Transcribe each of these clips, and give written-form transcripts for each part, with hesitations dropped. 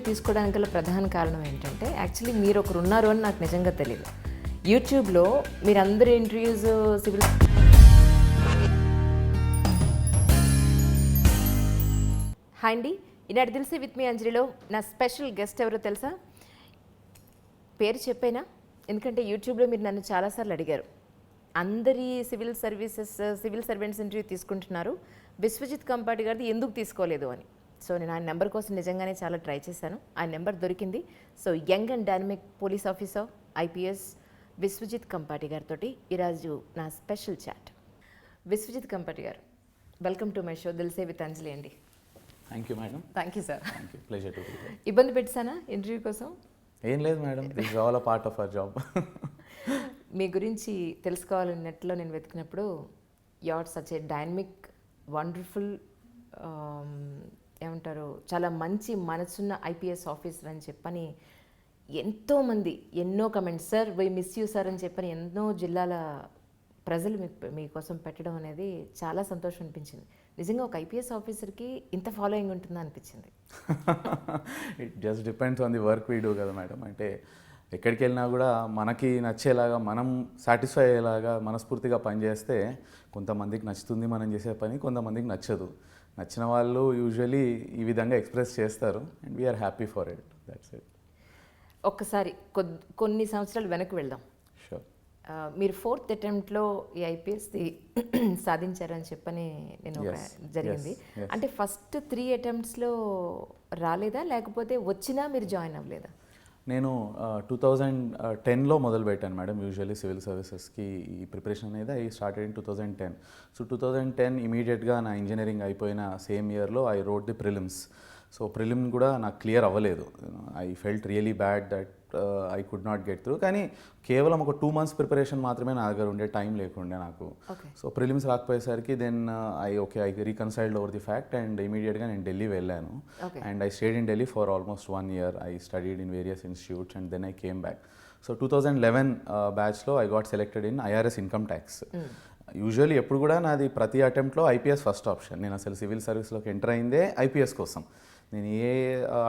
తీసుకోవడానికి గల ప్రధాన కారణం ఏంటంటే యాక్చువల్లీ మీరు ఒకరు ఉన్నారు అని నాకు నిజంగా తెలియదు. యూట్యూబ్లో మీరందరూ ఇంటర్వ్యూస్ సివిల్ హాయ్ అండి, ఈనాడు తెలిసి విత్ మీ అంజలిలో నా స్పెషల్ గెస్ట్ ఎవరో తెలుసా? పేరు చెప్పేనా? ఎందుకంటే యూట్యూబ్లో మీరు నన్ను చాలాసార్లు అడిగారు, అందరి సివిల్ సర్వెంట్స్ ఇంటర్వ్యూ తీసుకుంటున్నారు, విశ్వజిత్ కంపాటి గారిది ఎందుకు తీసుకోలేదు అని. సో నేను ఆయన నెంబర్ కోసం నిజంగానే చాలా ట్రై చేశాను, ఆయన నెంబర్ దొరికింది. So young and dynamic police officer IPS Vishwajit Kampati గారితో ఈరోజు నా special chat. Vishwajit Kampati garu, welcome to my show Dil Se with Anjali అండి. Thank you madam. Thank you sir. Thank you, pleasure to be here. ఇబ్బంది పెట్టానా ఇంటర్వ్యూ కోసం? ఏం లేదు madam, this is all a part of our job. మీ గురించి తెలుసుకోవాలని నెట్లో నేను వెతికినప్పుడు you are such a dynamic wonderful, ఏమంటారు, చాలా మంచి మనసున్న IPS ఆఫీసర్ అని చెప్పని ఎంతోమంది ఎన్నో comments, sir why miss you sir అని చెప్పని ఎన్నో జిల్లాల ప్రజలు మీకోసం పెట్టడం అనేది చాలా సంతోషం అనిపించింది. నిజంగా ఒక IPS ఆఫీసర్కి ఇంత ఫాలోయింగ్ ఉంటుందా అనిపించింది. It just depends on the work we do కదా మేడం. అంటే ఎక్కడికి వెళ్ళినా కూడా మనకి నచ్చేలాగా, మనం సాటిస్ఫై అయ్యేలాగా మనస్ఫూర్తిగా పనిచేస్తే కొంతమందికి నచ్చుతుంది మనం చేసే పని, కొంతమందికి నచ్చదు. నచ్చిన వాళ్ళు యూజువలీ ఈ విధంగా ఎక్స్ప్రెస్ చేస్తారు and we are happy for it. That's it. ఒక్కసారి కొన్ని సంవత్సరాలు వెనక్కి వెళ్దాం. షూర్. మీరు 4th అటెంప్ట్లో ఈ IPSది సాధించారని చెప్పని నేను జరిగింది. అంటే ఫస్ట్ 3 అటెంప్ట్స్లో రాలేదా, లేకపోతే వచ్చినా మీరు జాయిన్ అవ్వలేదా? నేను 2010లో మొదలుపెట్టాను మేడం. యూజువల్లీ సివిల్ సర్వీసెస్కి ఈ ప్రిపరేషన్ అనేది ఐ స్టార్టెడ్ ఇన్ 2010. సో 2010 ఇమీడియట్గా నా ఇంజనీరింగ్ అయిపోయిన సేమ్ ఇయర్లో I wrote the prelims. So prelim కూడా నాకు క్లియర్ అవ్వలేదు. I felt really bad that I could not get through. కానీ కేవలం ఒక 2 months ప్రిపరేషన్ మాత్రమే నా దగ్గర ఉండే, టైం లేకుండే నాకు. సో ప్రిలిమ్స్ రాకపోయేసరికి then I reconciled over the fact and ఇమీడియట్గా నేను ఢిల్లీ వెళ్ళాను. And I stayed in Delhi for almost 1 year. I studied in various institutes and then I came back. So 2011 బ్యాచ్లో I got selected in IRS income tax. Usually ఎప్పుడు కూడా నాది ప్రతి అటెంప్ట్లో IPS first option. నేను అసలు సివిల్ సర్వీస్లోకి ఎంటర్ అయిందే IPS కోసం. నేను ఏ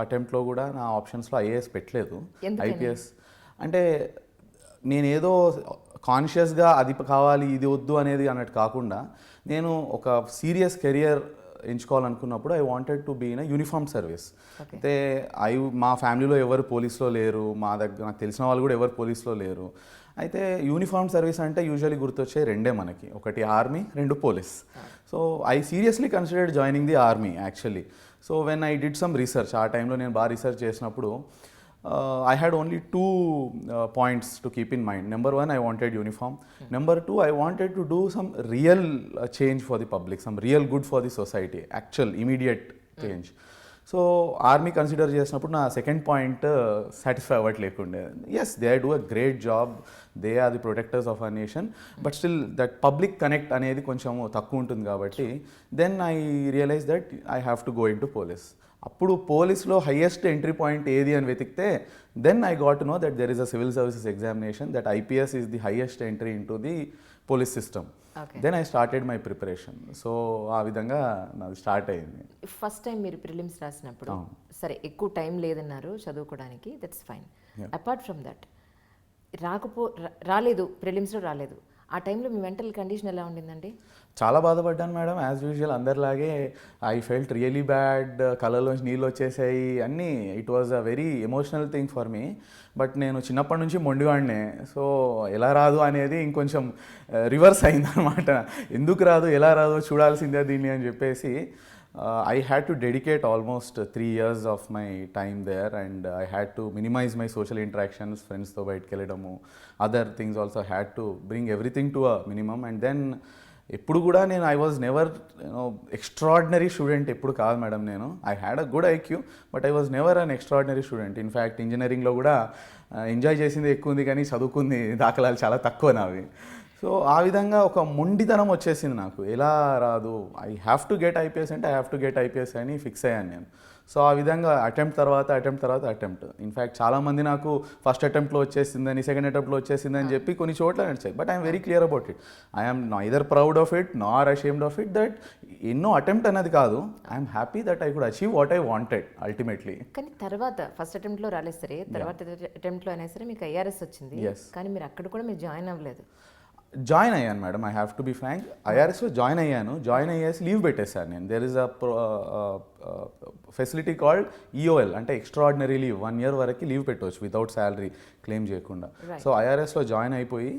అటెంప్ట్లో కూడా నా ఆప్షన్స్లో IAS పెట్టలేదు. IPS అంటే నేనేదో కాన్షియస్గా అది కావాలి ఇది వద్దు అనేది అన్నట్టు కాకుండా, నేను ఒక సీరియస్ కెరియర్ ఎంచుకోవాలనుకున్నప్పుడు I wanted to be in uniform service. అయితే మా ఫ్యామిలీలో ఎవరు పోలీస్లో లేరు, మా దగ్గర నాకు తెలిసిన వాళ్ళు కూడా ఎవరు పోలీస్లో లేరు. అయితే యూనిఫామ్ సర్వీస్ అంటే యూజువల్లీ గుర్తొచ్చే రెండే మనకి, ఒకటి army, 2 police. So I seriously considered joining the army actually. So when I did some research, ఆ టైంలో నేను బాగా రీసెర్చ్ చేసినప్పుడు I had only 2 points to keep in mind. Number 1, I wanted uniform. Number 2, I wanted to do some real change for the public, some real good for the society, actual immediate change. So army consider చేసినప్పుడు నా second point satisfy అవ్వట్లేకుండే. Yes, they do a great job, they are the protectors of our nation, but still that public connect అనేది కొంచెం తక్కువ ఉంటుంది కాబట్టి then I realise that I have to go in to police. అప్పుడు పోలీస్లో highest entry point ఏది అని వెతికితే then I got to know that there is a civil services examination, that IPS is the highest entry into the police system. Then I started my preparation. So ఆ విధంగా నాది start అయింది. First time మీరు prelims రాసినప్పుడు సరే ఎక్కువ time లేదన్నారు చదువుకోవడానికి, that's fine. Apart from that రాలేదు, ప్రిలిమ్స్లో రాలేదు, ఆ టైంలో మీ మెంటల్ కండిషన్ ఎలా ఉండిందండి? చాలా బాధపడ్డాను మేడం, యాజ్ యూజువల్ అందరిలాగే. ఐ ఫెల్ట్ రియలీ బ్యాడ్, కళ్ళలోంచి నీళ్ళు వచ్చేసాయి అన్నీ. It was a very emotional thing for me. But నేను చిన్నప్పటి నుంచి మొండివాడినే. సో ఎలా రాదు అనేది ఇంకొంచెం రివర్స్ అయిందనమాట. ఎందుకు రాదు, ఎలా రాదు చూడాల్సిందే దీన్ని అని చెప్పేసి I had to dedicate almost 3 years of my time there, and I had to minimize my social interactions, friends తో బయటకు వెళ్ళడము, other things also had to bring everything to a minimum. And then ఎప్పుడు కూడా నేను I was never extraordinary student ఎప్పుడు కాదు madam. నేను I had a good IQ, but I was never an extraordinary student. In fact ఇంజనీరింగ్లో కూడా enjoy చేసింది ఎక్కువ ఉంది కానీ చదువుకుంది దాఖలాలు చాలా తక్కువ నావి. సో ఆ విధంగా ఒక మొండితనం వచ్చేసింది నాకు, ఎలా రాదు, I have to get IPS అంటే I have to get IPS అని ఫిక్స్ అయ్యాను నేను. సో ఆ విధంగా అటెంప్ట్ తర్వాత అటెంప్ట్ ఇన్ఫ్యాక్ట్ చాలామంది నాకు ఫస్ట్ అటెంప్ట్లో వచ్చేసిందని సెకండ్ అటెంప్ట్లో వచ్చేసిందని చెప్పి కొన్ని చోట్ల నడిచాయి. But I'm very clear about it. I'm neither proud of it Nar ashamed of it that ఎన్నో అటెంప్ట్ అనేది కాదు, I'm happy that I could achieve what I wanted ultimately. కానీ తర్వాత ఫస్ట్ అటెంప్ట్లో రాలేదు సరే, తర్వాత అటెంప్ట్లో అయినా సరే మీకు ఐఆర్ఎస్ వచ్చింది. కానీ మీరు అక్కడ కూడా మీరు జాయిన్ అవ్వలేదు. జాయిన్ అయ్యాను madam, I have to be frank. ఐఆర్ఎస్లో జాయిన్ అయ్యేసి లీవ్ పెట్టేశాను నేను. There is a facility called EOL, అంటే ఎక్స్ట్రాడినరీ లీవ్, 1 year వరకు లీవ్ పెట్టవచ్చు వితౌట్ శాలరీ క్లెయిమ్ చేయకుండా. సో ఐఆర్ఎస్లో జాయిన్ అయిపోయి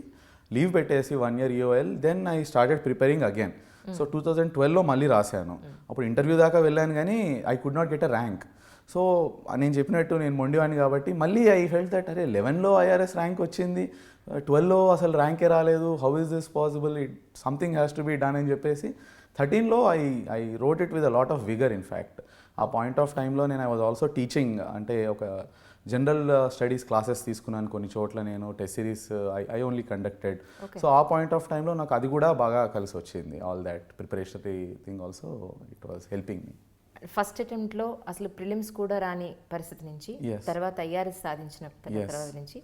లీవ్ పెట్టేసి 1 year EOL, then I started preparing again. So 2012లో మళ్ళీ రాశాను. అప్పుడు ఇంటర్వ్యూ దాకా వెళ్ళాను కానీ I could not get a rank. So నేను చెప్పినట్టు నేను మొండివాడిని కాబట్టి మళ్ళీ ఐ ఫెల్ట్ దట్ అరే 11లో ఐఆర్ఎస్ ర్యాంక్ వచ్చింది, 12లో అసలు ర్యాంకే రాలేదు, how is this possible, it something has to be done అని చెప్పేసి 13లో I wrote it with a lot of vigour. In fact ఆ పాయింట్ ఆఫ్ టైంలో నేను ఐ వాజ్ ఆల్సో టీచింగ్, అంటే ఒక జనరల్ స్టడీస్ క్లాసెస్ తీసుకున్నాను కొన్ని చోట్ల, నేను test series I only conducted. So ఆ పాయింట్ ఆఫ్ టైంలో నాకు అది కూడా బాగా కలిసి వచ్చింది. All that preparatory thing also it was helping me. First అటెంప్ట్లో అసలు ప్రిలిమ్స్ కూడా రాని పరిస్థితి నుంచి, తర్వాత ఐఆర్ఎస్ సాధించిన తర్వాత నుంచి,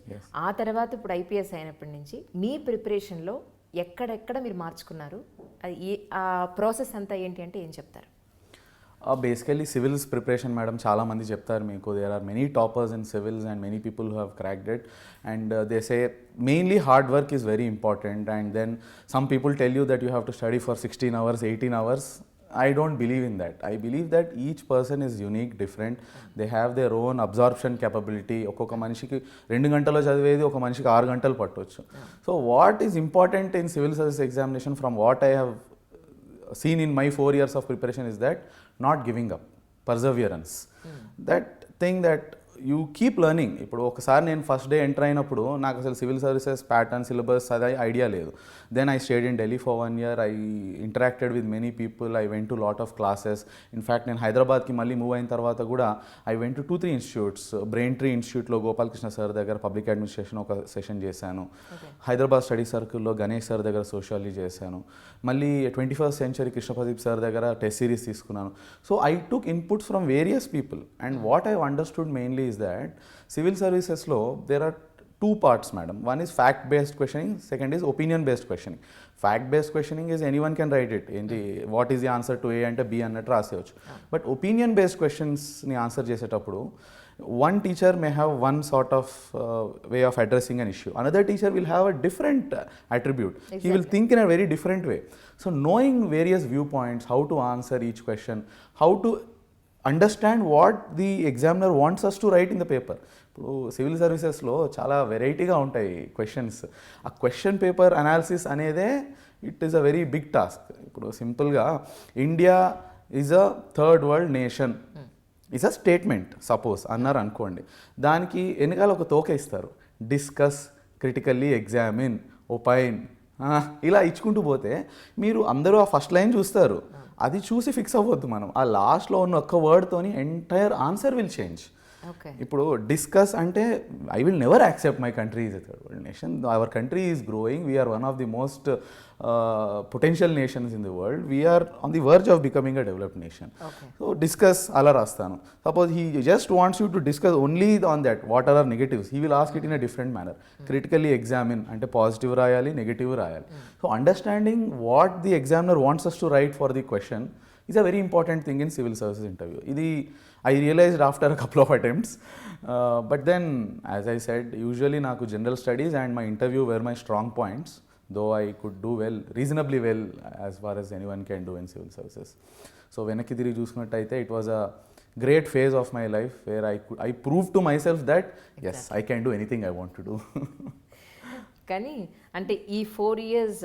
ఆ తర్వాత ఇప్పుడు ఐపీఎస్ అయినప్పటి నుంచి మీ ప్రిపరేషన్లో ఎక్కడెక్కడ మీరు మార్చుకున్నారు, ఆ ప్రాసెస్ అంతా ఏంటి అంటే ఏం చెప్తారు? బేసికలీ సివిల్స్ ప్రిపరేషన్ మేడం చాలామంది చెప్తారు మీకు, there are many toppers in civils and many people who have cracked it, and they say mainly hard work is very important, and then some people tell you that you have to study for 16 hours 18 hours. I don't believe in that. I believe that each person is unique, different. They have their own absorption capability. ఒక్కొక్క మనిషికి 2 గంటల్లో చదివేది ఒక మనిషికి 6 గంటలు పట్టవచ్చు. So what is important in civil service examination from what I have seen in my 4 years of preparation is that not giving up, perseverance. That thing that you keep learning. ఇప్పుడు ఒకసారి నేను ఫస్ట్ డే ఎంటర్ అయినప్పుడు నాకు అసలు civil services pattern syllabus అది idea లేదు. Then I stayed in Delhi for 1 year. I interacted with many people. I went to lot of classes. In fact నేను హైదరాబాద్కి మళ్ళీ మూవ్ అయిన తర్వాత కూడా I went to 2-3 institutes. Brain Tree ఇన్స్టిట్యూట్లో గోపాలకృష్ణ సార్ దగ్గర పబ్లిక్ అడ్మినిస్ట్రేషన్ ఒక సెషన్ చేశాను. హైదరాబాద్ స్టడీ సర్కిల్లో గణేష్ సార్ దగ్గర సోషాలజీ చేశాను. మళ్ళీ 21st century కృష్ణప్రదీప్ సార్ దగ్గర టెస్ట్ సిరీస్ తీసుకున్నాను. So I took inputs from various people, and what I understood mainly is that civil services law there are 2 parts madam. One is fact based questioning, second is opinion based questioning. Fact based questioning is anyone can write it in the what is the answer to A and B అన్నట్టు రాసేయచ్చు. But opinion based questions ని answer చేసేటప్పుడు one teacher may have one sort of way of addressing an issue, another teacher will have a different attribute. Exactly. He will think in a very different way. So knowing various viewpoints, how to answer each question, how to understand what the examiner wants us to write in the paper. ఇప్పుడు civil సర్వీసెస్లో చాలా వెరైటీగా ఉంటాయి questions. ఆ question paper analysis అనేదే it is a very big task. ఇప్పుడు సింపుల్గా India is a third world nation is a statement suppose అన్నారు అనుకోండి, దానికి వెనకాల ఒక తోక ఇస్తారు, డిస్కస్, క్రిటికల్లీ ఎగ్జామిన్, ఒపైన్, ఇలా ఇచ్చుకుంటూ పోతే మీరు అందరూ ఆ ఫస్ట్ లైన్ చూస్తారు, అది చూసి ఫిక్స్ అవ్వద్దు. మనం ఆ లాస్ట్లో ఉన్న ఒక్క వర్డ్తోని ఎంటైర్ ఆన్సర్ విల్ చేంజ్. ఇప్పుడు డిస్కస్ అంటే I will never accept my country is a third world nation. Our country is growing, we are one of the most potential nations in the world, we are on the verge of becoming a developed nation. So discuss అలా రాస్తాను. Suppose he just wants you to discuss only on that what are negatives, he will ask it in a different manner. Critically examine అంటే positive రాయాలి, negative రాయాలి. So understanding what the examiner wants us to write for the question is a very important thing in civil services interview. Idi I realized after a couple of attempts, but then as I said, usually naaku general studies and my interview were my strong points, though I could do well, reasonably well as far as anyone can do in civil services. So venaki tiri chusukunnataithe it was a great phase of my life where I proved to myself that yes, I can do anything I want to do. కానీ అంటే ఈ 4 years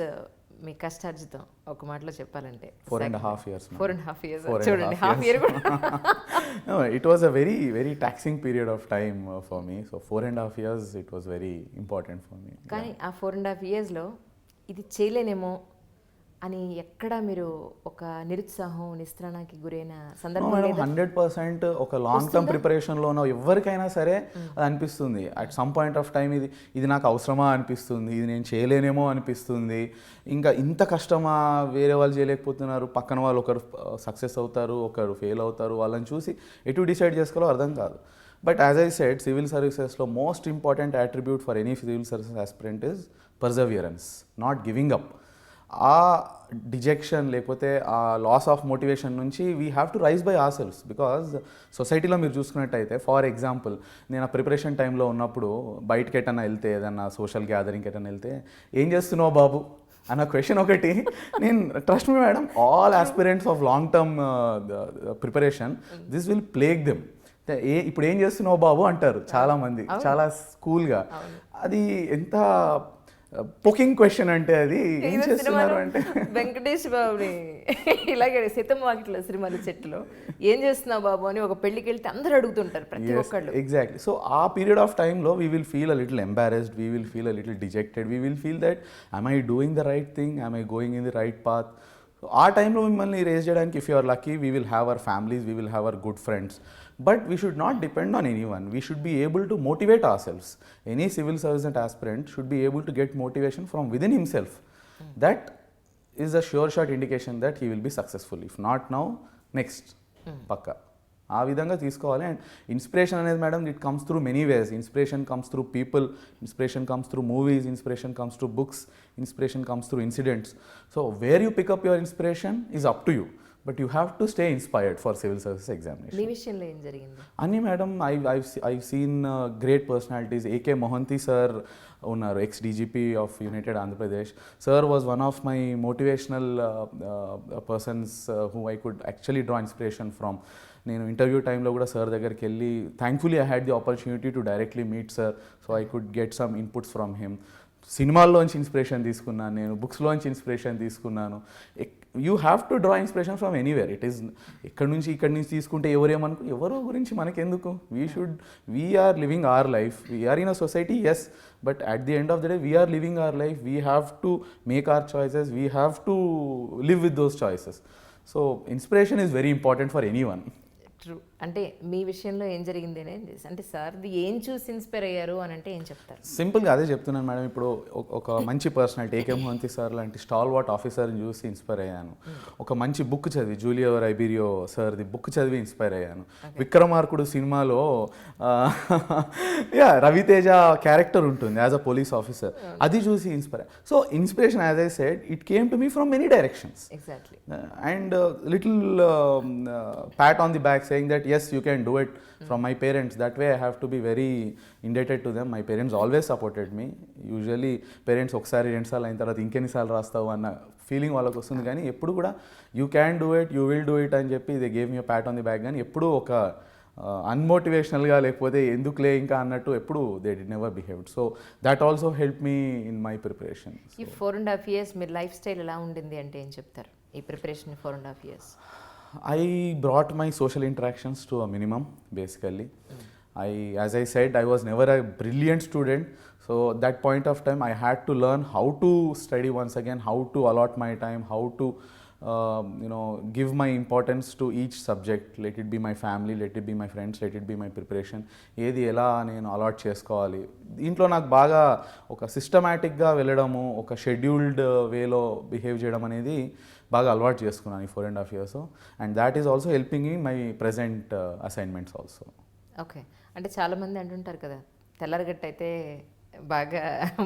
మీ కష్టార్జితం ఒక మాటలో చెప్పాలంటే 4.5 years. 4.5 years చూడండి, half year కూడా. No, it was a very very taxing period of time for me. So 4.5 years it was very important for me. కానీ ఆ 4.5 yearsలో ఇది చేయలేనేమో అని ఎక్కడ మీరు ఒక నిరుత్సాహం నిస్త్రాణానికి గురైన సందర్భం లేదా? 100% ఒక లాంగ్ టర్మ్ ప్రిపరేషన్లోనో ఎవరికైనా సరే అది అనిపిస్తుంది. At some point of time ఇది నాకు అవసరమా అనిపిస్తుంది, ఇది నేను చేయలేనేమో అనిపిస్తుంది, ఇంకా ఇంత కష్టమా, వేరే వాళ్ళు చేయలేకపోతున్నారు, పక్కన వాళ్ళు ఒకరు సక్సెస్ అవుతారు, ఒకరు ఫెయిల్ అవుతారు, వాళ్ళని చూసి ఎటు డిసైడ్ చేసుకోవాలో అర్థం కాదు. But as I said, civil సర్వీసెస్లో most important attribute for any civil services aspirant is perseverance, not giving up. ఆ డిజెక్షన్ లేకపోతే ఆ లాస్ ఆఫ్ మోటివేషన్ నుంచి we have to rise by ourselves. Because సొసైటీలో మీరు చూసుకున్నట్టయితే, ఫర్ ఎగ్జాంపుల్ నేను ఆ ప్రిపరేషన్ టైంలో ఉన్నప్పుడు బయటకి ఎటన్నా వెళ్తే, ఏదన్నా సోషల్ గ్యాదరింగ్కి ఎటన్నా వెళ్తే, ఏం చేస్తున్నావు బాబు అన్న క్వశ్చన్ ఒకటి, నేను trust me madam, all aspirants of long term preparation, this will plague them. ఇప్పుడు ఏం చేస్తున్నావు బాబు అంటారు చాలామంది, చాలా కూల్గా. అది ఎంత పొకింగ్ క్వశ్చన్ అంటే, అది ఏం చేస్తున్నారు అంటే, వెంకటేష్ బాబుని ఇలాగే సీతమ్మ వాకిట్లో సిరిమల్లి చెట్టులో ఏం చేస్తున్నావు బాబు అని ఒక పెళ్ళికి వెళ్తే అందరూ అడుగుతుంటారు, ప్రతి ఒక్కళ్ళు. ఎగ్జాక్ట్లీ. సో ఆ పీరియడ్ ఆఫ్ టైంలో we will feel a little embarrassed, we will feel a little dejected, we will feel that am I doing the right thing, am I going in the right path. ఆ టైంలో మిమ్మల్ని raise చేయడానికి, if you are lucky, we will have our families, we will have our good friends. But we should not depend on anyone. We should be able to motivate ourselves. Any civil servant aspirant should be able to get motivation from within himself. That is a sure shot indication that he will be successful. If not now, next. Pakka. ఆ విధంగా తీసుకోవాలి. And inspiration అనేది madam, it comes through many ways. Inspiration comes through people, inspiration comes through movies, inspiration comes through books, inspiration comes through incidents. So where you pick up your inspiration is up to you. But you have to stay inspired for civil services examination. మీ విషయంలో ఏం జరిగింది? అన్నీ madam, I've seen great personalities. AK Mohanty sir ఉన్నారు, X DGP of United Andhra Pradesh. Sir was one of my motivational persons who I could actually draw inspiration from. నేను interview టైంలో కూడా sir దగ్గరికి వెళ్ళి, thankfully I had the opportunity to directly meet sir, so I could get some inputs from him. సినిమాల్లోంచి inspiration తీసుకున్నాను, నేను బుక్స్లోంచి inspiration తీసుకున్నాను. You have to draw inspiration from anywhere. It is ఇక్కడి నుంచి తీసుకుంటే ఎవరో గురించి మనకెందుకు? We are living our life, we are in a society, yes, but at the end of the day we are living our life. We have to make our choices, we have to live with those choices. So inspiration is very important for anyone. True. అంటే మీ విషయంలో ఏం జరిగింది అంటే సార్ది ఏం చూసి inspire అయ్యారు అని అంటే ఏం చెప్తారు? సింపుల్గా అదే చెప్తున్నాను మేడం. ఇప్పుడు ఒక మంచి పర్సనాలిటీ, ఏకే మొహంతి సార్ లాంటి స్టాల్ వాట్ ఆఫీసర్ని చూసి ఇన్స్పైర్ అయ్యాను. ఒక మంచి బుక్ చదివి, జూలియో రైబీరియో సార్ది బుక్ చదివి ఇన్స్పైర్ అయ్యాను. విక్రమార్కుడు సినిమాలో రవితేజ క్యారెక్టర్ ఉంటుంది యాజ్ అ పోలీస్ ఆఫీసర్, అది చూసి inspire. So inspiration, as I said, it came to me from many directions. Exactly. And little pat on the back saying that yes, you can do it from my parents. That way I have to be very indebted to them. My parents always supported me. Usually parents ఒకసారి రెండు సార్లు అయిన తర్వాత ఇంకెన్నిసార్లు రాస్తావు అన్న feeling వాళ్ళకి వస్తుంది, కానీ ఎప్పుడు కూడా you can do it, you will do it అని చెప్పి they gave me Pat on the back. కానీ ఎప్పుడూ ఒక అన్మోటివేషనల్గా లేకపోతే ఎందుకులే ఇంకా అన్నట్టు ఎప్పుడు they did never behaved. So that also help me in my preparation. ఈ 4.5 years మీ లైఫ్ స్టైల్ ఎలా ఉండింది అంటే ఏం చెప్తారు? ఈ preparation 4.5 years. I brought my social interactions to a minimum, basically. As I said, I was never a brilliant student. So at that point of time, I had to learn how to study once again, how to allot my time, how to give my importance to each subject. Let it be my family, let it be my friends, let it be my preparation. ఏది ఎలా నేను allot చేసుకోవాలి. దీంట్లో నాకు బాగా ఒక సిస్టమాటిక్గా వెళ్ళడము, ఒక షెడ్యూల్డ్ వేలో బిహేవ్ చేయడం అనేది బాగా అలవాటు చేసుకున్నాను ఈ 4.5 years. And that is also helping in my present assignments also. Okay. అంటే చాలామంది అంటుంటారు కదా, తెల్లరగట్టు అయితే బాగా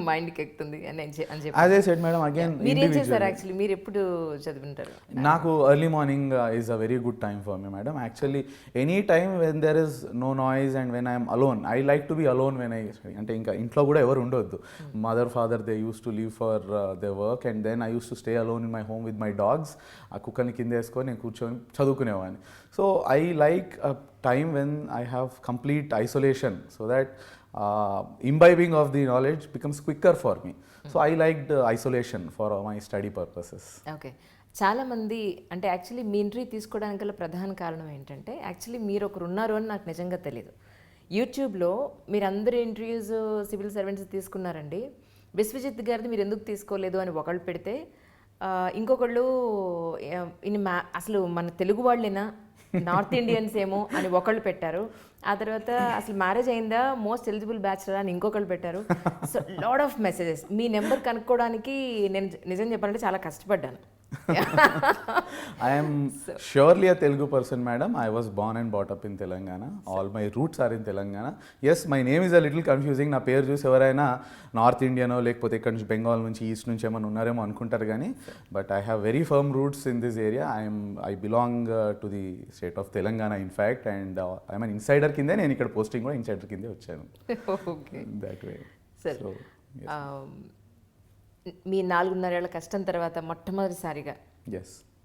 మైండ్కి ఎక్కుతుంది అని చెప్పి. అదే సెట్ మేడం, అగైన్ మీరు ఏం చేశారు యాక్చువల్లీ? మీరు ఎప్పుడు చదువుంటారు? నాకు early morning is a very good time for me madam. Actually any time when there is no noise and when I'm alone, I like to be alone when I study. అంటే ఇంకా ఇంట్లో కూడా ఎవరు ఉండొద్దు. Mother father they use to leave for they work and then I use to stay alone in my home with my dogs. ఆ కుక్కని కింద వేసుకొని నేను కూర్చొని చదువుకునేవాడిని. So I like a time when I have complete isolation so that imbibing of the knowledge becomes quicker for me. So I liked isolation for my study purposes. Okay. చాలామంది అంటే actually మీ interview తీసుకోవడానికి గల ప్రధాన కారణం ఏంటంటే, actually మీరు ఒకరు ఉన్నారు అని నాకు నిజంగా తెలియదు. యూట్యూబ్లో మీరు అందరు ఇంటర్వ్యూస్ సివిల్ సర్వెంట్స్ తీసుకున్నారండి, విశ్వజిత్ గారిది మీరు ఎందుకు తీసుకోలేదు అని ఒకళ్ళు పెడితే, ఇంకొకళ్ళు అసలు మన తెలుగు వాళ్ళేనా నార్త్ ఇండియన్స్ ఏమో అని ఒకళ్ళు పెట్టారు. ఆ తర్వాత అసలు మ్యారేజ్ అయిందా మోస్ట్ ఎలిజిబుల్ బ్యాచులర్ అని ఇంకొకళ్ళు పెట్టారు. So lot of messages. Me number కనుక్కోవడానికి నేను నిజం చెప్పాలంటే చాలా కష్టపడ్డాను. I am surely a Telugu person, madam. I was born and brought up in Telangana. All my roots are in Telangana. Yes, my name is a little confusing. నా పేరు చూసి ఎవరైనా నార్త్ ఇండియనో లేకపోతే ఇక్కడ నుంచి బెంగాల్ నుంచి ఈస్ట్ నుంచి ఏమైనా ఉన్నారేమో అనుకుంటారు కానీ but I have very firm roots in this area. I belong to the state of Telangana in fact and I'm an insider కిందే నేను ఇక్కడ పోస్టింగ్ కూడా ఇన్సైడర్ కిందే వచ్చాను. That way. సో మీ 4.5 ఏళ్ల కష్టం తర్వాత మొట్టమొదటిసారిగా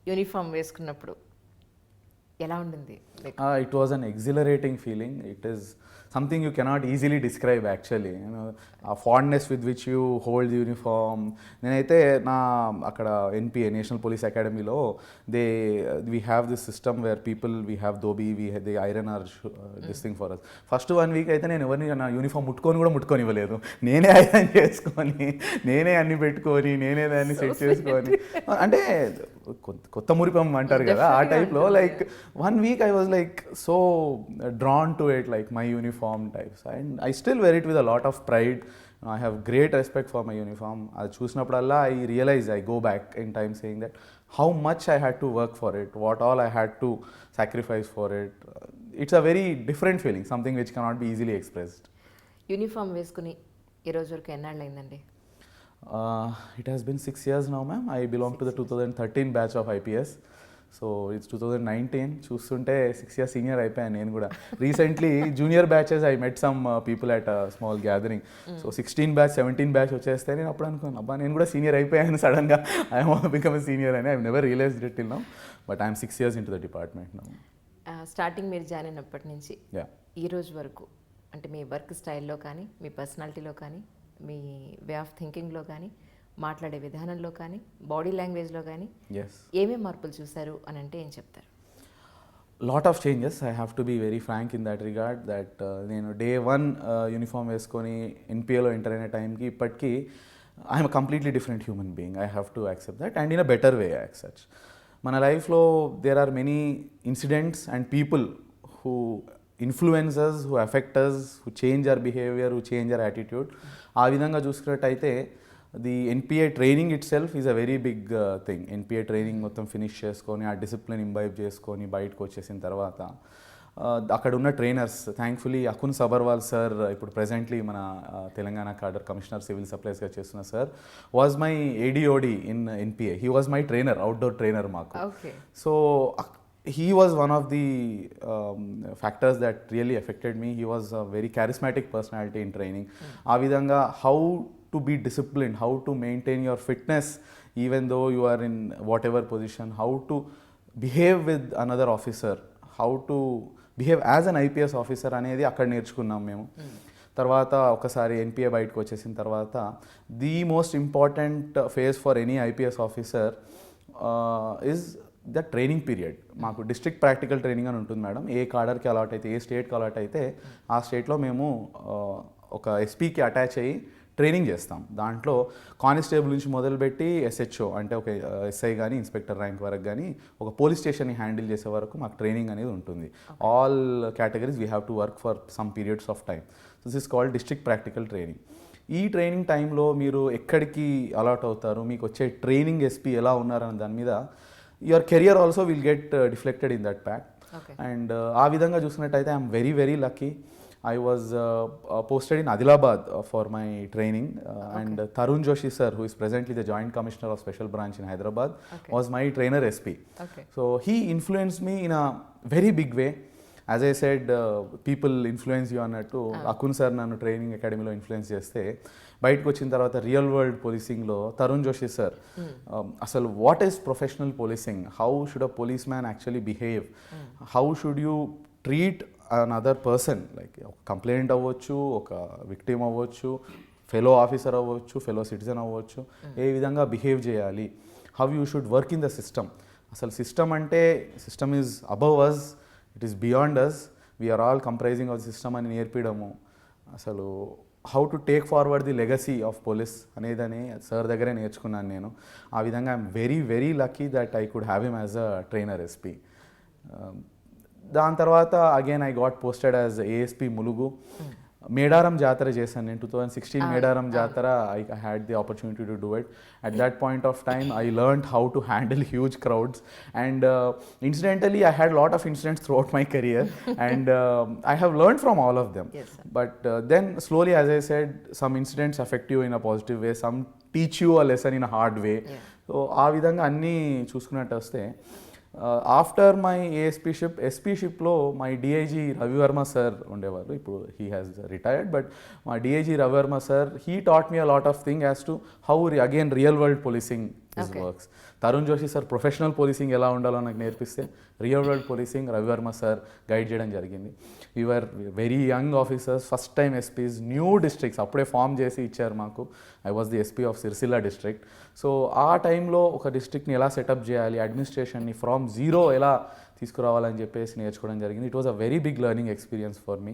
యూనిఫామ్ వేసుకున్నప్పుడు ఎలా ఉండింది? It was an exhilarating feeling. It is something you cannot easily describe actually, you know, a fondness with which you hold the uniform. నేనైతే నా అక్కడ ఎన్పిఏ నేషనల్ పోలీస్ అకాడమీలో we have this system where people, we have dhobi, they iron our this thing for us. First 1 week అయితే నేను ఎవరిని నా uniform ముట్టుకోనివ్వలేదు. నేనే iron చేసుకొని నేనే అన్ని పెట్టుకొని నేనే దాన్ని సెట్ చేసుకొని అంటే కొత్త మురిపం అంటారు కదా ఆ టైప్లో. Like 1 week I was like so drawn to it, like my uniform types, and I still wear it with a lot of pride. I have great respect for my uniform. అది చూసినప్పుడల్లా I realize, I go back in time saying that how much I had to work for it, what all I had to sacrifice for it. It's a very different feeling, something which cannot be easily expressed. Uniform వేసుకుని ఈ రోజు వరకు ఎన్నాళ్ళు అయిందండి? It has been 6 years now, ma'am. I belong to the 2013 batch of IPS. So it's 2019. చూస్తుంటే 6 years senior అయిపోయాను నేను కూడా. Recently junior batches I met some people at small gathering. So 16 batch 17 batch వచ్చేస్తే నేను అప్పుడు అనుకున్నాను అబ్బా నేను కూడా సీనియర్ అయిపోయాను సడన్గా. I want become a senior అని I never realized it till now, but I'm 6 years into the department now. Starting మీరు జాయిన్ అయినప్పటి నుంచి ఈ రోజు వరకు అంటే మీ వర్క్ స్టైల్లో కానీ మీ పర్సనాలిటీలో కానీ మీ వే ఆఫ్ థింకింగ్లో కానీ మాట్లాడే విధానంలో కానీ బాడీ లాంగ్వేజ్లో కానీ ఏమేమి మార్పులు చూశారు అని అంటే ఏం చెప్తారు? Lot of changes. I have to be very frank in that regard that నేను day 1 యూనిఫామ్ వేసుకొని ఎన్పిఏలో ఎంటర్ అయిన టైంకి ఇప్పటికీ I'm completely different human being. I have to accept that and in a better way as such. మన లైఫ్లో there are many incidents and people who influence us, who affect us, who change our behavior, who change our attitude. ఆ విధంగా చూసుకున్నట్టయితే the NPA training itself is a very big thing. NPA training మొత్తం finish చేసుకొని ఆ discipline imbibe చేసుకొని బయటకు వచ్చేసిన తర్వాత అక్కడ ఉన్న trainers, thankfully Akun Sabharwal sir ఇప్పుడు ప్రెజెంట్లీ మన తెలంగాణ కాడర్ కమిషనర్ సివిల్ సప్లైస్గా చేస్తున్న sir was my ADOD in NPA. He was my trainer, outdoor trainer మాకు. So he was one of the factors that really affected me. He was a very charismatic personality in training. ఆ విధంగా how to be disciplined, how to maintain your fitness even though you are in whatever position, how to behave with another officer, how to behave as an IPS officer అనేది అక్కడ నేర్చుకున్నాం మేము. తర్వాత ఒకసారి NPA బయటకు వచ్చేసిన తర్వాత the most important phase for any IPS officer is the training period. మాకు డిస్ట్రిక్ట్ ప్రాక్టికల్ ట్రైనింగ్ అని ఉంటుంది మేడం. ఏ కాడర్కి అలాట్ అయితే, ఏ స్టేట్కి అలాట్ అయితే ఆ స్టేట్లో మేము ఒక ఎస్పీకి అటాచ్ అయ్యి ట్రైనింగ్ చేస్తాం. దాంట్లో కానిస్టేబుల్ నుంచి మొదలుపెట్టి ఎస్హెచ్ఓ అంటే ఒక ఎస్ఐ కానీ ఇన్స్పెక్టర్ ర్యాంక్ వరకు కానీ ఒక పోలీస్ స్టేషన్ని హ్యాండిల్ చేసే వరకు మాకు ట్రైనింగ్ అనేది ఉంటుంది. All categories we have to work for some periods of time. So this is called district practical training. ఈ ట్రైనింగ్ టైంలో మీరు ఎక్కడికి అలాట్ అవుతారు, మీకు వచ్చే ట్రైనింగ్ ఎస్పీ ఎలా ఉన్నారని దాని మీద your career also will get deflected in that pack. And ఆ విధంగా చూసినట్టయితే I'm very very lucky. I was posted in Adilabad for my training and Tarun Joshi sir, who is presently the Joint Commissioner of Special Branch in Hyderabad, was my trainer SP. So he influenced me in a very big way. As I said, people influence you అన్నట్టు Akun sir నన్ను training అకాడమీలో influence చేస్తే బయటకు వచ్చిన తర్వాత real world పోలీసింగ్లో Tarun Joshi sir అసలు what is professional policing, how should a police man actually behave, how should you treat another person, like ఒక కంప్లైంట్ అవ్వచ్చు, ఒక విక్టిమ్ అవ్వచ్చు, ఫెలో ఆఫీసర్ అవ్వచ్చు, ఫెలో సిటిజన్ అవ్వచ్చు, ఏ విధంగా బిహేవ్ చేయాలి, how you should work in the system. అసలు సిస్టమ్ అంటే system is above us, it is beyond us, we are all comprising of system అని నేర్పించడము. అసలు how to take forward the legacy of police అనేదని సార్ దగ్గరే నేర్చుకున్నాను నేను. ఆ విధంగా I'm very very lucky that I could have him as a trainer SP. దాని తర్వాత again I got posted as ASP Mulugu. Medaram Jatara చేశాను నేను 2016 Medaram Jatara. I had the opportunity to do it. At that point of time I learned how to handle huge crowds and incidentally I had lot of incidents throughout my career and I have learned from all of them. Yes, sir. But then slowly, as I said, some incidents affect you in a positive way, some teach you a lesson in a hard way. So ఆ విధంగా అన్నీ చూసుకున్నట్టు వస్తే after my ఏఎస్పీషిప్ ఎస్పీషిప్లో my DIG Ravi Varma sir ఉండేవారు. ఇప్పుడు he has retired, but మా DIG Ravi Varma sir he taught me a lot of thing as to how again real world policing is works. Tarun Joshi sir professional policing ఎలా ఉండాలో నాకు నేర్పిస్తే real world policing Ravi Varma sir guide చేయడం జరిగింది. We are very young officers, first time SP's, new districts అప్పుడే form చేసి ఇచ్చారు మాకు. I was the SP of Sircilla district. So ఆ టైంలో ఒక డిస్ట్రిక్ట్ని ఎలా సెటప్ చేయాలి, అడ్మినిస్ట్రేషన్ని ఫ్రమ్ జీరో ఎలా తీసుకురావాలని చెప్పేసి నేర్చుకోవడం జరిగింది. It was a very big learning experience for me.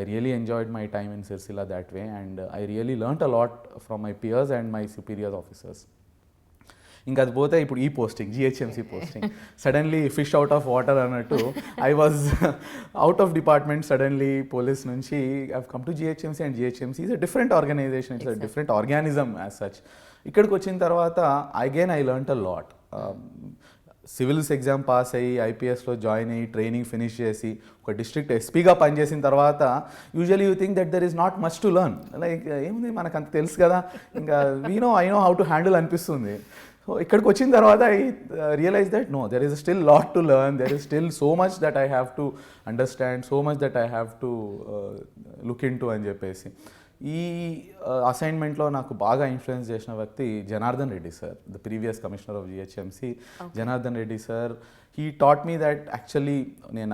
I really enjoyed my time in Sirisilla that way and I really learnt a lot from my peers and my superior officers. ఇంకా అది పోతే ఇప్పుడు ఈ posting GHMC posting suddenly fish out of water అన్నట్టు I was out of department. Suddenly police నుంచి I come to GHMC and GHMC is a different organization, it's a different organism as such. ఇక్కడికి వచ్చిన తర్వాత again I learnt a lot. Civils exam pass అయ్యి ఐపీఎస్లో join అయ్యి training finish చేసి ఒక district ఎస్పీగా పనిచేసిన తర్వాత usually you think that there is not much to learn. Like ఏముంది మనకు అంత తెలుసు కదా, ఇంకా I know how to handle అనిపిస్తుంది. సో ఇక్కడికి వచ్చిన తర్వాత I realise that no, there is still lot to learn, there is still so much that I have to understand, so much that I have to look in to అని చెప్పేసి. ఈ అసైన్మెంట్లో నాకు బాగా influence చేసిన వ్యక్తి Janardhan Reddy sir, the previous commissioner of GHMC. Janardhan Reddy sir, he taught me that actually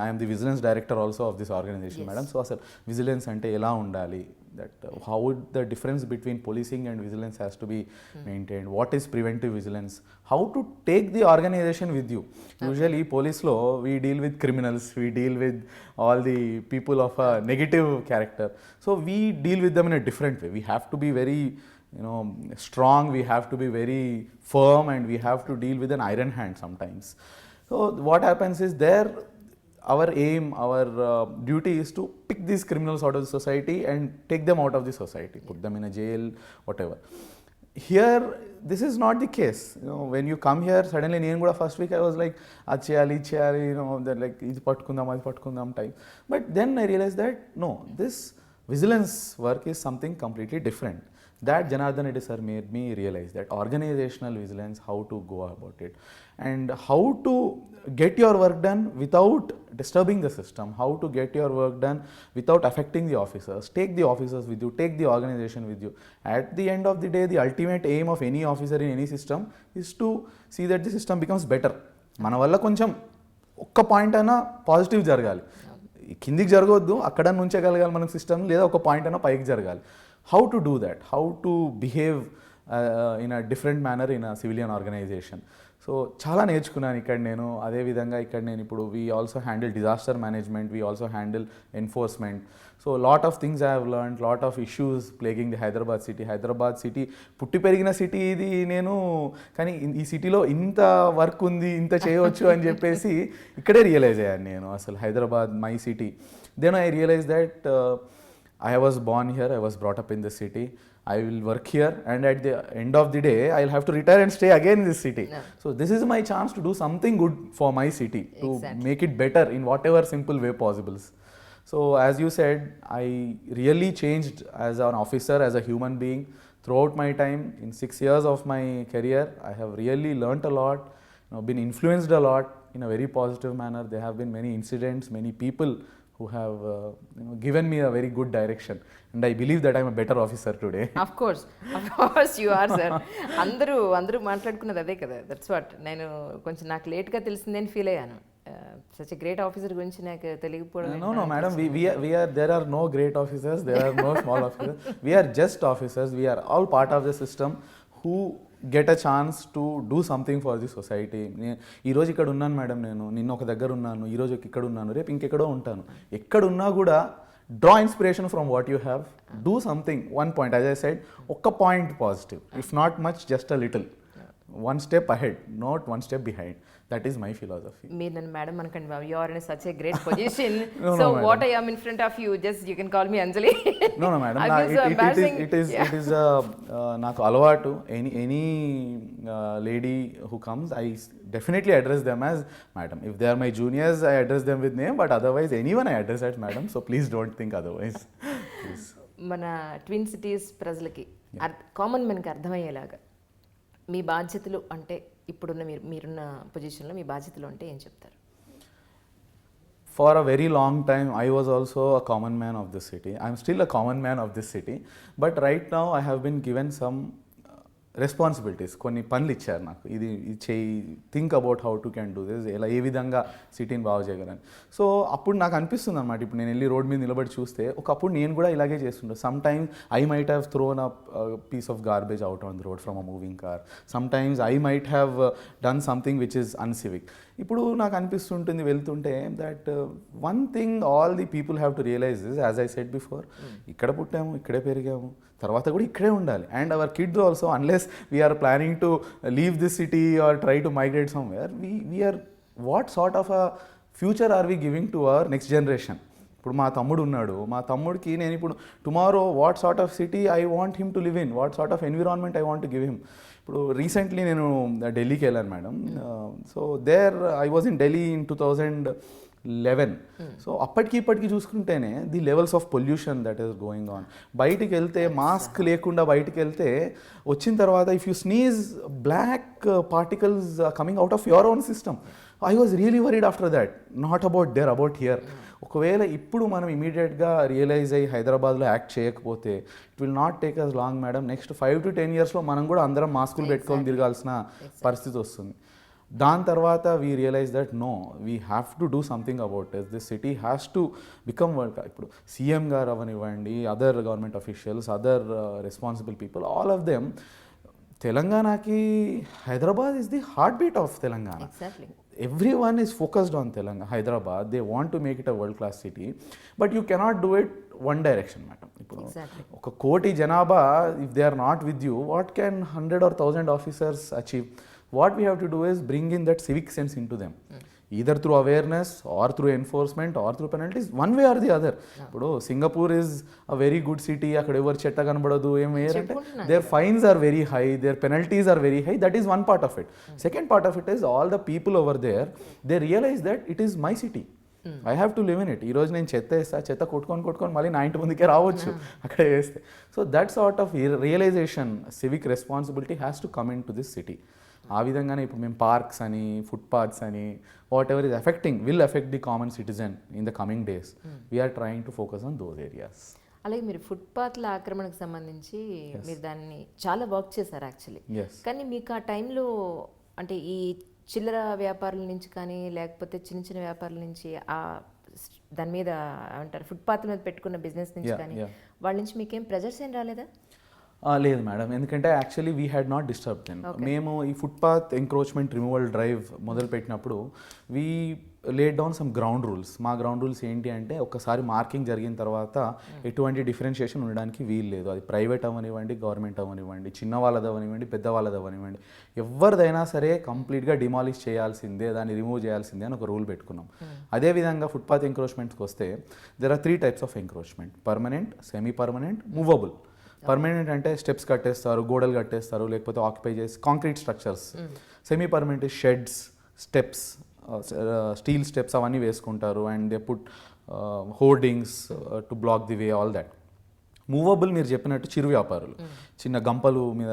I am the vigilance director also of this organization. Yes. Madam, so asal vigilance ante ela undali, that how would the difference between policing and vigilance has to be maintained, what is preventive vigilance, how to take the organization with you. Usually police lo we deal with criminals, we deal with all the people of a negative character, so we deal with them in a different way. We have to be very strong, we have to be very firm, and we have to deal with an iron hand sometimes. So what happens is there, our aim, our duty is to pick these criminals out of the society and take them out of the society, put them in a jail, whatever. Here, this is not the case. When you come here, suddenly nenu kuda first week I was like, acheyali, they're like, idi patkundam type. But then I realized that no, this vigilance work is something completely different. That Janardhan Reddy sir made me realize that organizational vigilance, how to go about it and how to get your work done without disturbing the system, how to get your work done without affecting the officers. Take the officers with you, take the organization with you. At the end of the day, the ultimate aim of any officer in any system is to see that the system becomes better. మన వల్ల కొంచెం ఒక్క point అయినా positive జరగాలి, కిందికి జరగవద్దు, అక్కడ నుంచగలగాలి మనకు system, లేదా ఒక పాయింట్ అయినా పైకి జరగాలి. How to do that, how to behave in a different manner in a civilian organization. So చాలా నేర్చుకున్నాను ఇక్కడ నేను. అదేవిధంగా ఇక్కడ నేను ఇప్పుడు we also handle disaster management, we also handle enforcement. So lot of things I have learned, lot of issues plaguing the Hyderabad city. Hyderabad city పుట్టి పెరిగిన సిటీ ఇది నేను, కానీ ఈ సిటీలో ఇంత వర్క్ ఉంది, ఇంత చేయవచ్చు అని చెప్పేసి ఇక్కడే రియలైజ్ అయ్యాను నేను, అసలు Hyderabad my city. Then I realise that I was born here, I was brought up in this city, I will work here, and at the end of the day I'll have to retire and stay again in this city. No. So this is my chance to do something good for my city, to make it better in whatever simple way possible. So as you said, I really changed as an officer, as a human being throughout my time. In 6 years of my career, I have really learnt a lot, been influenced a lot in a very positive manner. There have been many incidents, many people who have given me a very good direction, and I believe that I'm a better officer today. Of course you are, sir. అందరూ మాట్లాడుకున్నది అదే కదా. That's what నేను కొంచెం నాకు లేట్గా తెలిసిందని feel అయ్యాను. Such a great officer గురించి నాకు తెలియకపోవడం. No madam, we are, there are no great officers, there are no small officers, we are just officers, we are all part of the system who get a chance to do something for the society. ఈరోజు ఇక్కడ ఉన్నాను madam, నేను నిన్న ఒక దగ్గర ఉన్నాను, ఈరోజు ఇక్కడ ఉన్నాను, రేపు ఇంకెక్కడో ఉంటాను. ఎక్కడున్నా కూడా draw inspiration from what you have, do something, one point, as I said, ఒక్క point positive, if not much, just a little, one step ahead, not one step behind. That is my philosophy. మీరు నన్ను madam అనకండి బాబు, you are in such a great position. No, so madam. What I am in front of you, just you can call me Anjali. No, madam. I feel so embarrassing. It is నాకు అలవాటు. Any lady who comes, I definitely address them as madam. If they are my juniors, I address them with name, but otherwise anyone I address as madam. So please don't think otherwise. Please. మన twin cities ప్రజలకి common మెన్కి అర్థమయ్యేలాగా మీ బాధ్యతలు అంటే, ఇప్పుడున్న మీరున్న పొజిషన్లో మీ బాధ్యతలు అంటే ఏం చెప్తారు? For a very long time, I was also a common man of this city. I'm still a common man of this city. But right now, I have been given some responsibilities, కొన్ని పనులు ఇచ్చారు నాకు, ఇది చేయి, think about how to can do this, ఎలా ఏ విధంగా సిటీని బాగు చేయగలను. సో అప్పుడు నాకు అనిపిస్తుంది అనమాట, ఇప్పుడు నేను వెళ్ళి రోడ్ మీద నిలబడి చూస్తే, ఒకప్పుడు నేను కూడా ఇలాగే చేస్తుంటాను. Sometimes I might have thrown a piece of garbage out on the road from a moving car, sometimes I might have done something which is uncivic. ఇప్పుడు నాకు అనిపిస్తుంటుంది వెళ్తుంటే that one thing all the people have to realize is, as I said before, ఇక్కడ పుట్టాము, ఇక్కడే పెరిగాము, తర్వాత కూడా ఇక్కడే ఉండాలి. And our kids also, unless we are planning to leave this city are try to migrate somewhere, we are what sort of a future are we giving to our next generation? ఇప్పుడు మా తమ్ముడు ఉన్నాడు, మా తమ్ముడికి నేను ఇప్పుడు tomorrow what sort of city I want him to live in, what sort of environment I want to give him. ఇప్పుడు recently నేను ఢిల్లీకి వెళ్ళాను madam. So there I was in Delhi in 2011. So అప్పటికి ఇప్పటికి చూసుకుంటేనే the levels of pollution that is going on. బయటికి వెళ్తే mask లేకుండా బయటికి వెళ్తే, వచ్చిన తర్వాత if you sneeze, black particles coming out of your own system. I was really worried after that, not about there, about here. ఒకవేళ ఇప్పుడు మనం ఇమీడియట్గా రియలైజ్ అయ్యి హైదరాబాద్లో యాక్ట్ చేయకపోతే, it will not take us long madam. Next 5 to 10 yearsలో మనం కూడా అందరం మాస్కులు పెట్టుకొని తిరగాల్సిన పరిస్థితి వస్తుంది. దాని తర్వాత we realize that no, we have to do something about it. This city has to become world. ఇప్పుడు సీఎం గారు అవనివ్వండి, other government officials, other responsible people, all of them, తెలంగాణకి Hyderabad is the heart beat of Telangana. Everyone is focused on Hyderabad. They want to make it a world class city, but you cannot do it one direction, madam. ఒక కోటి జనాభా, if they are not with you, what can 100 or 1000 officers achieve? What we have to do is bring in that civic sense into them, either through awareness or through enforcement or through penalties, one way or the other. ఇప్పుడు Singapore is a very good city, అక్కడ ఎవరు చెట్ట కనబడదు, ఏం వేయాలంటే their fines are very high, their penalties are very high. That is one part of it. Second part of it is all the people over there, they realize that it is my city, I have to live in it. ఈ రోజు నేను చెత్త వేస్తా, చెత్త కొట్టుకొని మళ్ళీ నా ఇంటి ముందుకే రావచ్చు అక్కడ వేస్తే. So that sort of realisation, civic responsibility has to come into this city. ఆ విధంగానే ఇప్పుడు మేము పార్క్స్ అని, ఫుట్పాత్స్ అని, whatever is will affect the common citizen in the coming days, we are trying to focus on those areas. అలాగే మీరు ఫుట్పాత్ల ఆక్రమణకు సంబంధించి మీరు దాన్ని చాలా వర్క్ చేశారు యాక్చువల్లీ. కానీ మీకు ఆ టైంలో అంటే ఈ చిల్లర వ్యాపారుల నుంచి కానీ, లేకపోతే చిన్న చిన్న వ్యాపారుల నుంచి, ఆ దాని మీద అంటారు ఫుట్పాత్ మీద పెట్టుకున్న బిజినెస్ నుంచి కానీ, వాళ్ళ నుంచి మీకేం ప్రెజర్స్ ఏం రాలేదా? లేదు మేడం, ఎందుకంటే actually we had not disturb them. మేము ఈ ఫుట్పాత్ ఎంక్రోచ్మెంట్ రిమూవల్ డ్రైవ్ మొదలు పెట్టినప్పుడు we laid down some ground rules. మా గ్రౌండ్ రూల్స్ ఏంటి అంటే, ఒక్కసారి మార్కింగ్ జరిగిన తర్వాత ఎటువంటి డిఫరెన్షియేషన్ ఉండడానికి వీలు లేదు. అది ప్రైవేట్ అవ్వనివ్వండి, గవర్నమెంట్ అవ్వనివ్వండి, చిన్న వాళ్ళది అవ్వనివ్వండి, పెద్ద వాళ్ళది అవ్వనివ్వండి, ఎవరిదైనా సరే కంప్లీట్గా డిమాలిష్ చేయాల్సిందే, దాన్ని రిమూవ్ చేయాల్సిందే అని ఒక రూల్ పెట్టుకున్నాం. అదేవిధంగా ఫుట్పాత్ ఎంక్రోచ్మెంట్స్కి వస్తే there are 3 types of encroachment: permanent, semi permanent, movable. Permanent అంటే స్టెప్స్ కట్టేస్తారు, గోడలు కట్టేస్తారు, లేకపోతే ఆక్యుపై చేసి concrete structures. Semi permanent sheds, steps, steel steps అవన్నీ వేసుకుంటారు, and they put hoardings to block the way, all that. Movable మీరు చెప్పినట్టు చిరు వ్యాపారులు, చిన్న గంపలు మీద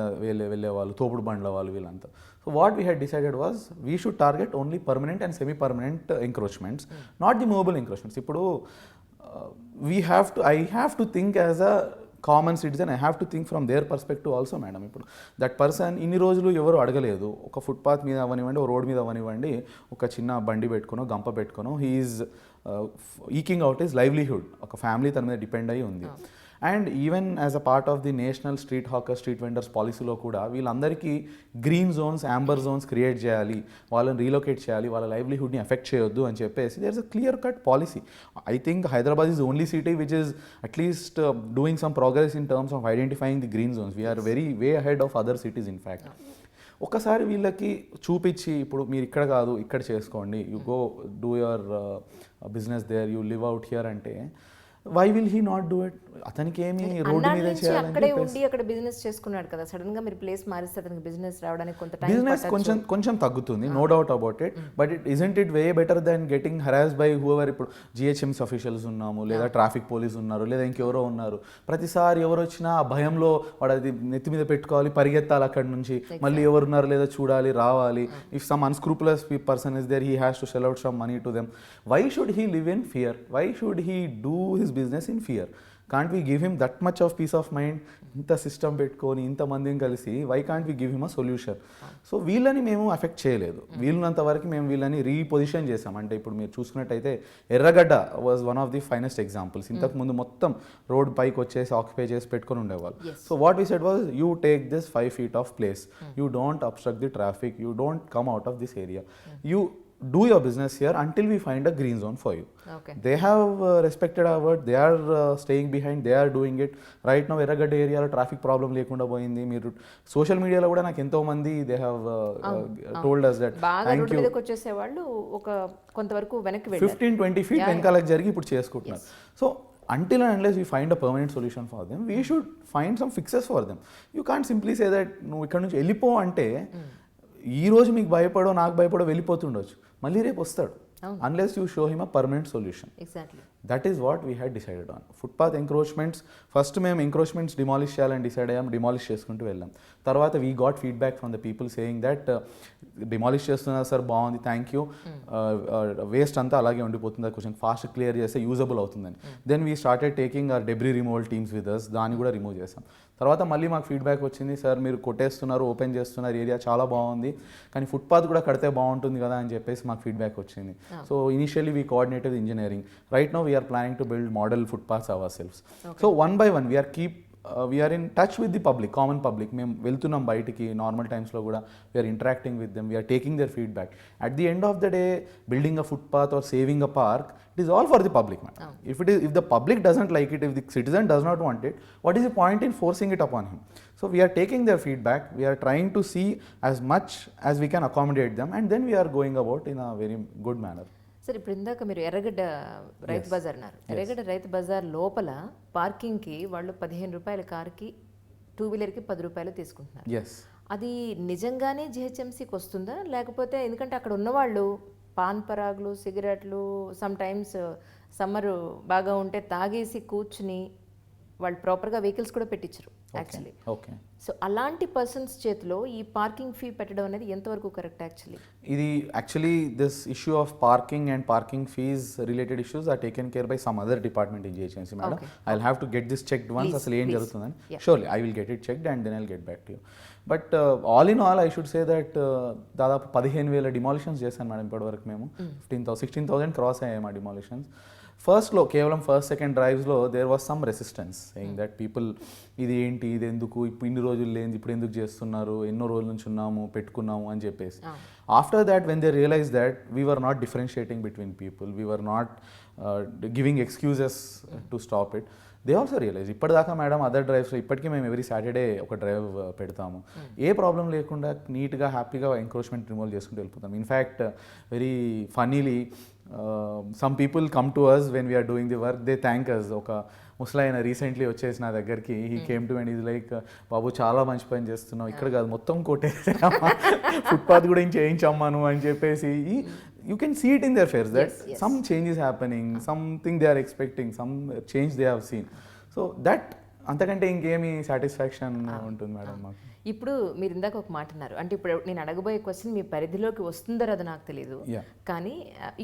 వెళ్ళే వాళ్ళు, తోపుడు బండ్ల వాళ్ళు, వీళ్ళంతా. So what we had decided was we should target only permanent and semi permanent encroachments, not the movable encroachments. ఇప్పుడు I have to think as a common citizen, I have to think from there perspective also madam. ఇప్పుడు that person ఇన్ని రోజులు ఎవరు అడగలేదు, ఒక footpath మీద అవ్వనివ్వండి, ఒక రోడ్ మీద అవ్వనివ్వండి, ఒక చిన్న బండి పెట్టుకునో, గంప పెట్టుకునో, he is eking out his livelihood. ఒక ఫ్యామిలీ తన మీద డిపెండ్ అయ్యి ఉంది. And even as a part of the national street hawker street vendors పాలసీలో కూడా వీళ్ళందరికీ green zones amber zones create చేయాలి, వాళ్ళని రీలొకేట్ చేయాలి, వాళ్ళ లైవ్లీహుడ్ని ఎఫెక్ట్ చేయొద్దు అని చెప్పేసి there is a clear cut policy. I think Hyderabad is only city which is at least doing some progress in terms of identifying the green zones. We are very way ahead of other cities in fact. ఒకసారి వీళ్ళకి చూపించి ఇప్పుడు మీరు ఇక్కడ కాదు ఇక్కడ చేసుకోండి, you go do your business there, you live out here అంటే why will he not do it? అతనికి ఏమి రోడ్డు మీద చేయాలని అక్కడే ఉండి అక్కడ బిజినెస్ చేసుకున్నాడు కదా, సడన్ గా మీరు ప్లేస్ మారిస్తే అతనికి బిజినెస్ రావడానికి కొంత టైం బిజినెస్ కొంచెం తగ్గుతుంది, no doubt about it. But it isn't it way better than getting harass by whoever. ఇప్పుడు GHMC అఫీషియల్స్ ఉన్నాము, లేదా ట్రాఫిక్ పోలీస్ ఉన్నారు, లేదా ఇంకెవరో ఉన్నారు. ప్రతిసారి ఎవరు వచ్చినా ఆ భయంలో వాడు అది నెత్తి మీద పెట్టుకోవాలి, పరిగెత్తాలి అక్కడి నుంచి, మళ్ళీ ఎవరున్నారు లేదా చూడాలి, రావాలి. If some unscrupulous person is there, he has to shell out some money to them. Why should he live in fear? Why should he do his business in fear? Can't we give him that much of peace of mind? ఇంత system పెట్టుకొని ఇంతమందిని కలిసి why can't we give him a solution? So వీళ్ళని మేము affect చేయలేదు, వీళ్ళనంత వరకు మేము వీళ్ళని రీపొజిషన్ చేసాం. అంటే ఇప్పుడు మీరు చూసుకున్నట్టయితే ఎర్రగడ్డ was one of the finest examples. ఇంతకుముందు మొత్తం రోడ్ పైకి వచ్చేసి ఆక్యుపై చేసి పెట్టుకొని ఉండేవాళ్ళు. So what we said was, you take this 5 feet of place, you don't obstruct the traffic, you don't come out of this area, you do your business here until we find a green zone for you. Okay. They have respected our word, they are staying behind, they are doing it. Right now ఎర్రగడ్డ ఏరియాలో traffic problem లేకుండా పోయింది. మీరు social మీడియాలో కూడా నాకు ఎంతో మంది they have told us that thank you వచ్చేసే వాళ్ళు ఒక కొంతవరకు వెనక్కి వెళ్ళారు, 15-20 feet వెనకాలకు జరిగి ఇప్పుడు చేసుకుంటున్నారు. So until and unless we find a permanent solution for them, we should find some fixes for them. You can't simply say that నువ్వు ఇక్కడ నుంచి వెళ్ళిపో అంటే ఈ రోజు మీకు భయపడో నాకు భయపడో వెళ్ళిపోతుండొచ్చు, మళ్ళీ రేపు వస్తాడు. Unless you show him a permanent solution. That is what we had decided on. Footpath encroachments first మేము ఎంక్రోచ్మెంట్స్ డిమాలిష్ చేయాలని డిసైడ్ అయ్యాం, డిమాలిష్ చేసుకుంటూ వెళ్ళాం. తర్వాత we got feedback from the people saying that demolish చేస్తున్నారు సార్, బాగుంది, thank you, waste అంతా అలాగే ఉండిపోతుంది, కొంచెం ఫాస్ట్ క్లియర్ చేస్తే యూజబుల్ అవుతుందని. Then we started taking our debris removal teams with us, దాన్ని కూడా రిమూవ్ చేసాం. తర్వాత మళ్ళీ మాకు ఫీడ్బ్యాక్ వచ్చింది, సార్ మీరు కొట్టేస్తున్నారు, ఓపెన్ చేస్తున్నారు, ఏరియా చాలా బాగుంది, కానీ ఫుట్పాత్ కూడా కడితే బాగుంటుంది కదా అని చెప్పేసి మాకు ఫీడ్బ్యాక్ వచ్చింది. So initially we coordinated engineering. Right now we are planning to build model footpaths ourselves. So one by one we are in touch with the public, common public. మేము వెళ్తున్నాం బయటికి నార్మల్ టైమ్స్లో కూడా, we are interacting with them, we are taking their feedback. At the end of the day building a footpath or saving a park, it is all for the public, madam. If the public doesn't like it, if the citizen does not want it, what is the point in forcing it upon him? So we are taking their feedback, we are trying to see as much as we can accommodate them, and then we are going about in a very good manner. Sir ఇప్పుడు ఇందాక మీరు ఎర్రగడ్డ రైతు బజార్ అన్నారు. ఎర్రగడ్డ రైతు బజార్ లోపల పార్కింగ్కి వాళ్ళు 15 రూపాయల కార్కి, 2 వీలర్కి 10 రూపాయలు తీసుకుంటున్నారు. అది నిజంగానే GHMCకి వస్తుందా, లేకపోతే ఎందుకంటే అక్కడ ఉన్నవాళ్ళు పాన్ పరాగులు, సిగరెట్లు, సమ్ టైమ్స్ సమ్మర్ బాగా ఉంటే తాగేసి కూర్చుని వాళ్ళు ప్రాపర్గా వెహికల్స్ కూడా పెట్టించరు యాక్చువల్లీ. సో అలాంటి పర్సన్స్ చేతిలో ఈ పార్కింగ్ ఫీ పెట్టడం అనేది ఎంతవరకు కరెక్ట్ యాక్చువల్లీ? ఇది actually this issue of parking and parking fees related issues are taken care by some other department in GHMC, madam. I will have to get this checked once, అసలు ఏం జరుగుతుందని. Surely I will get it checked and then I will get back to you. But all in all I should say that దాదాపు 15,000 demolitions చేశాను madam ఇప్పటివరకు. మేము 16,000 cross అయ్యాయి మా demolitions. ఫస్ట్లో కేవలం ఫస్ట్ సెకండ్ డ్రైవ్స్లో there was some resistance saying that people ఇది ఏంటి, ఇది ఎందుకు, ఇప్పుడు ఇన్ని రోజులు లేని ఇప్పుడు ఎందుకు చేస్తున్నారు, ఎన్నో రోజుల నుంచి ఉన్నాము పెట్టుకున్నాము అని చెప్పేసి. After that when they realise that we were not differentiating between people, we were not giving excuses to stop it, they also realise. ఇప్పటిదాకా మేడం అదర్ డ్రైవ్స్లో ఇప్పటికీ మేము ఎవ్రీ సాటర్డే ఒక డ్రైవ్ పెడతాము, ఏ ప్రాబ్లం లేకుండా నీట్గా హ్యాపీగా ఎంక్రోచ్మెంట్ రిమూవ్ చేసుకుంటూ వెళ్ళిపోతాం. In fact very funnily some people come to us when we are doing the work, they thank us. ఒక ముసలాయన రీసెంట్లీ వచ్చేసి నా దగ్గరికి, he came to and is like, బాబు చాలా మంచి పని చేస్తున్నావు, ఇక్కడ కాదు మొత్తం కొట్టేసామా, ఫుట్పాత్ కూడా చేయించమ్మాను అని చెప్పేసి. You can see it in their face that some change is happening, something they are expecting, some change they have seen. So that అంతకంటే ఇంకేమి సాటిస్ఫాక్షన్ ఉంటుంది మేడం మాకు. ఇప్పుడు మీరు ఇందాక ఒక మాట అన్నారు, అంటే ఇప్పుడు నేను అడగబోయే క్వశ్చన్ మీ పరిధిలోకి వస్తుందో అది నాకు తెలియదు, కానీ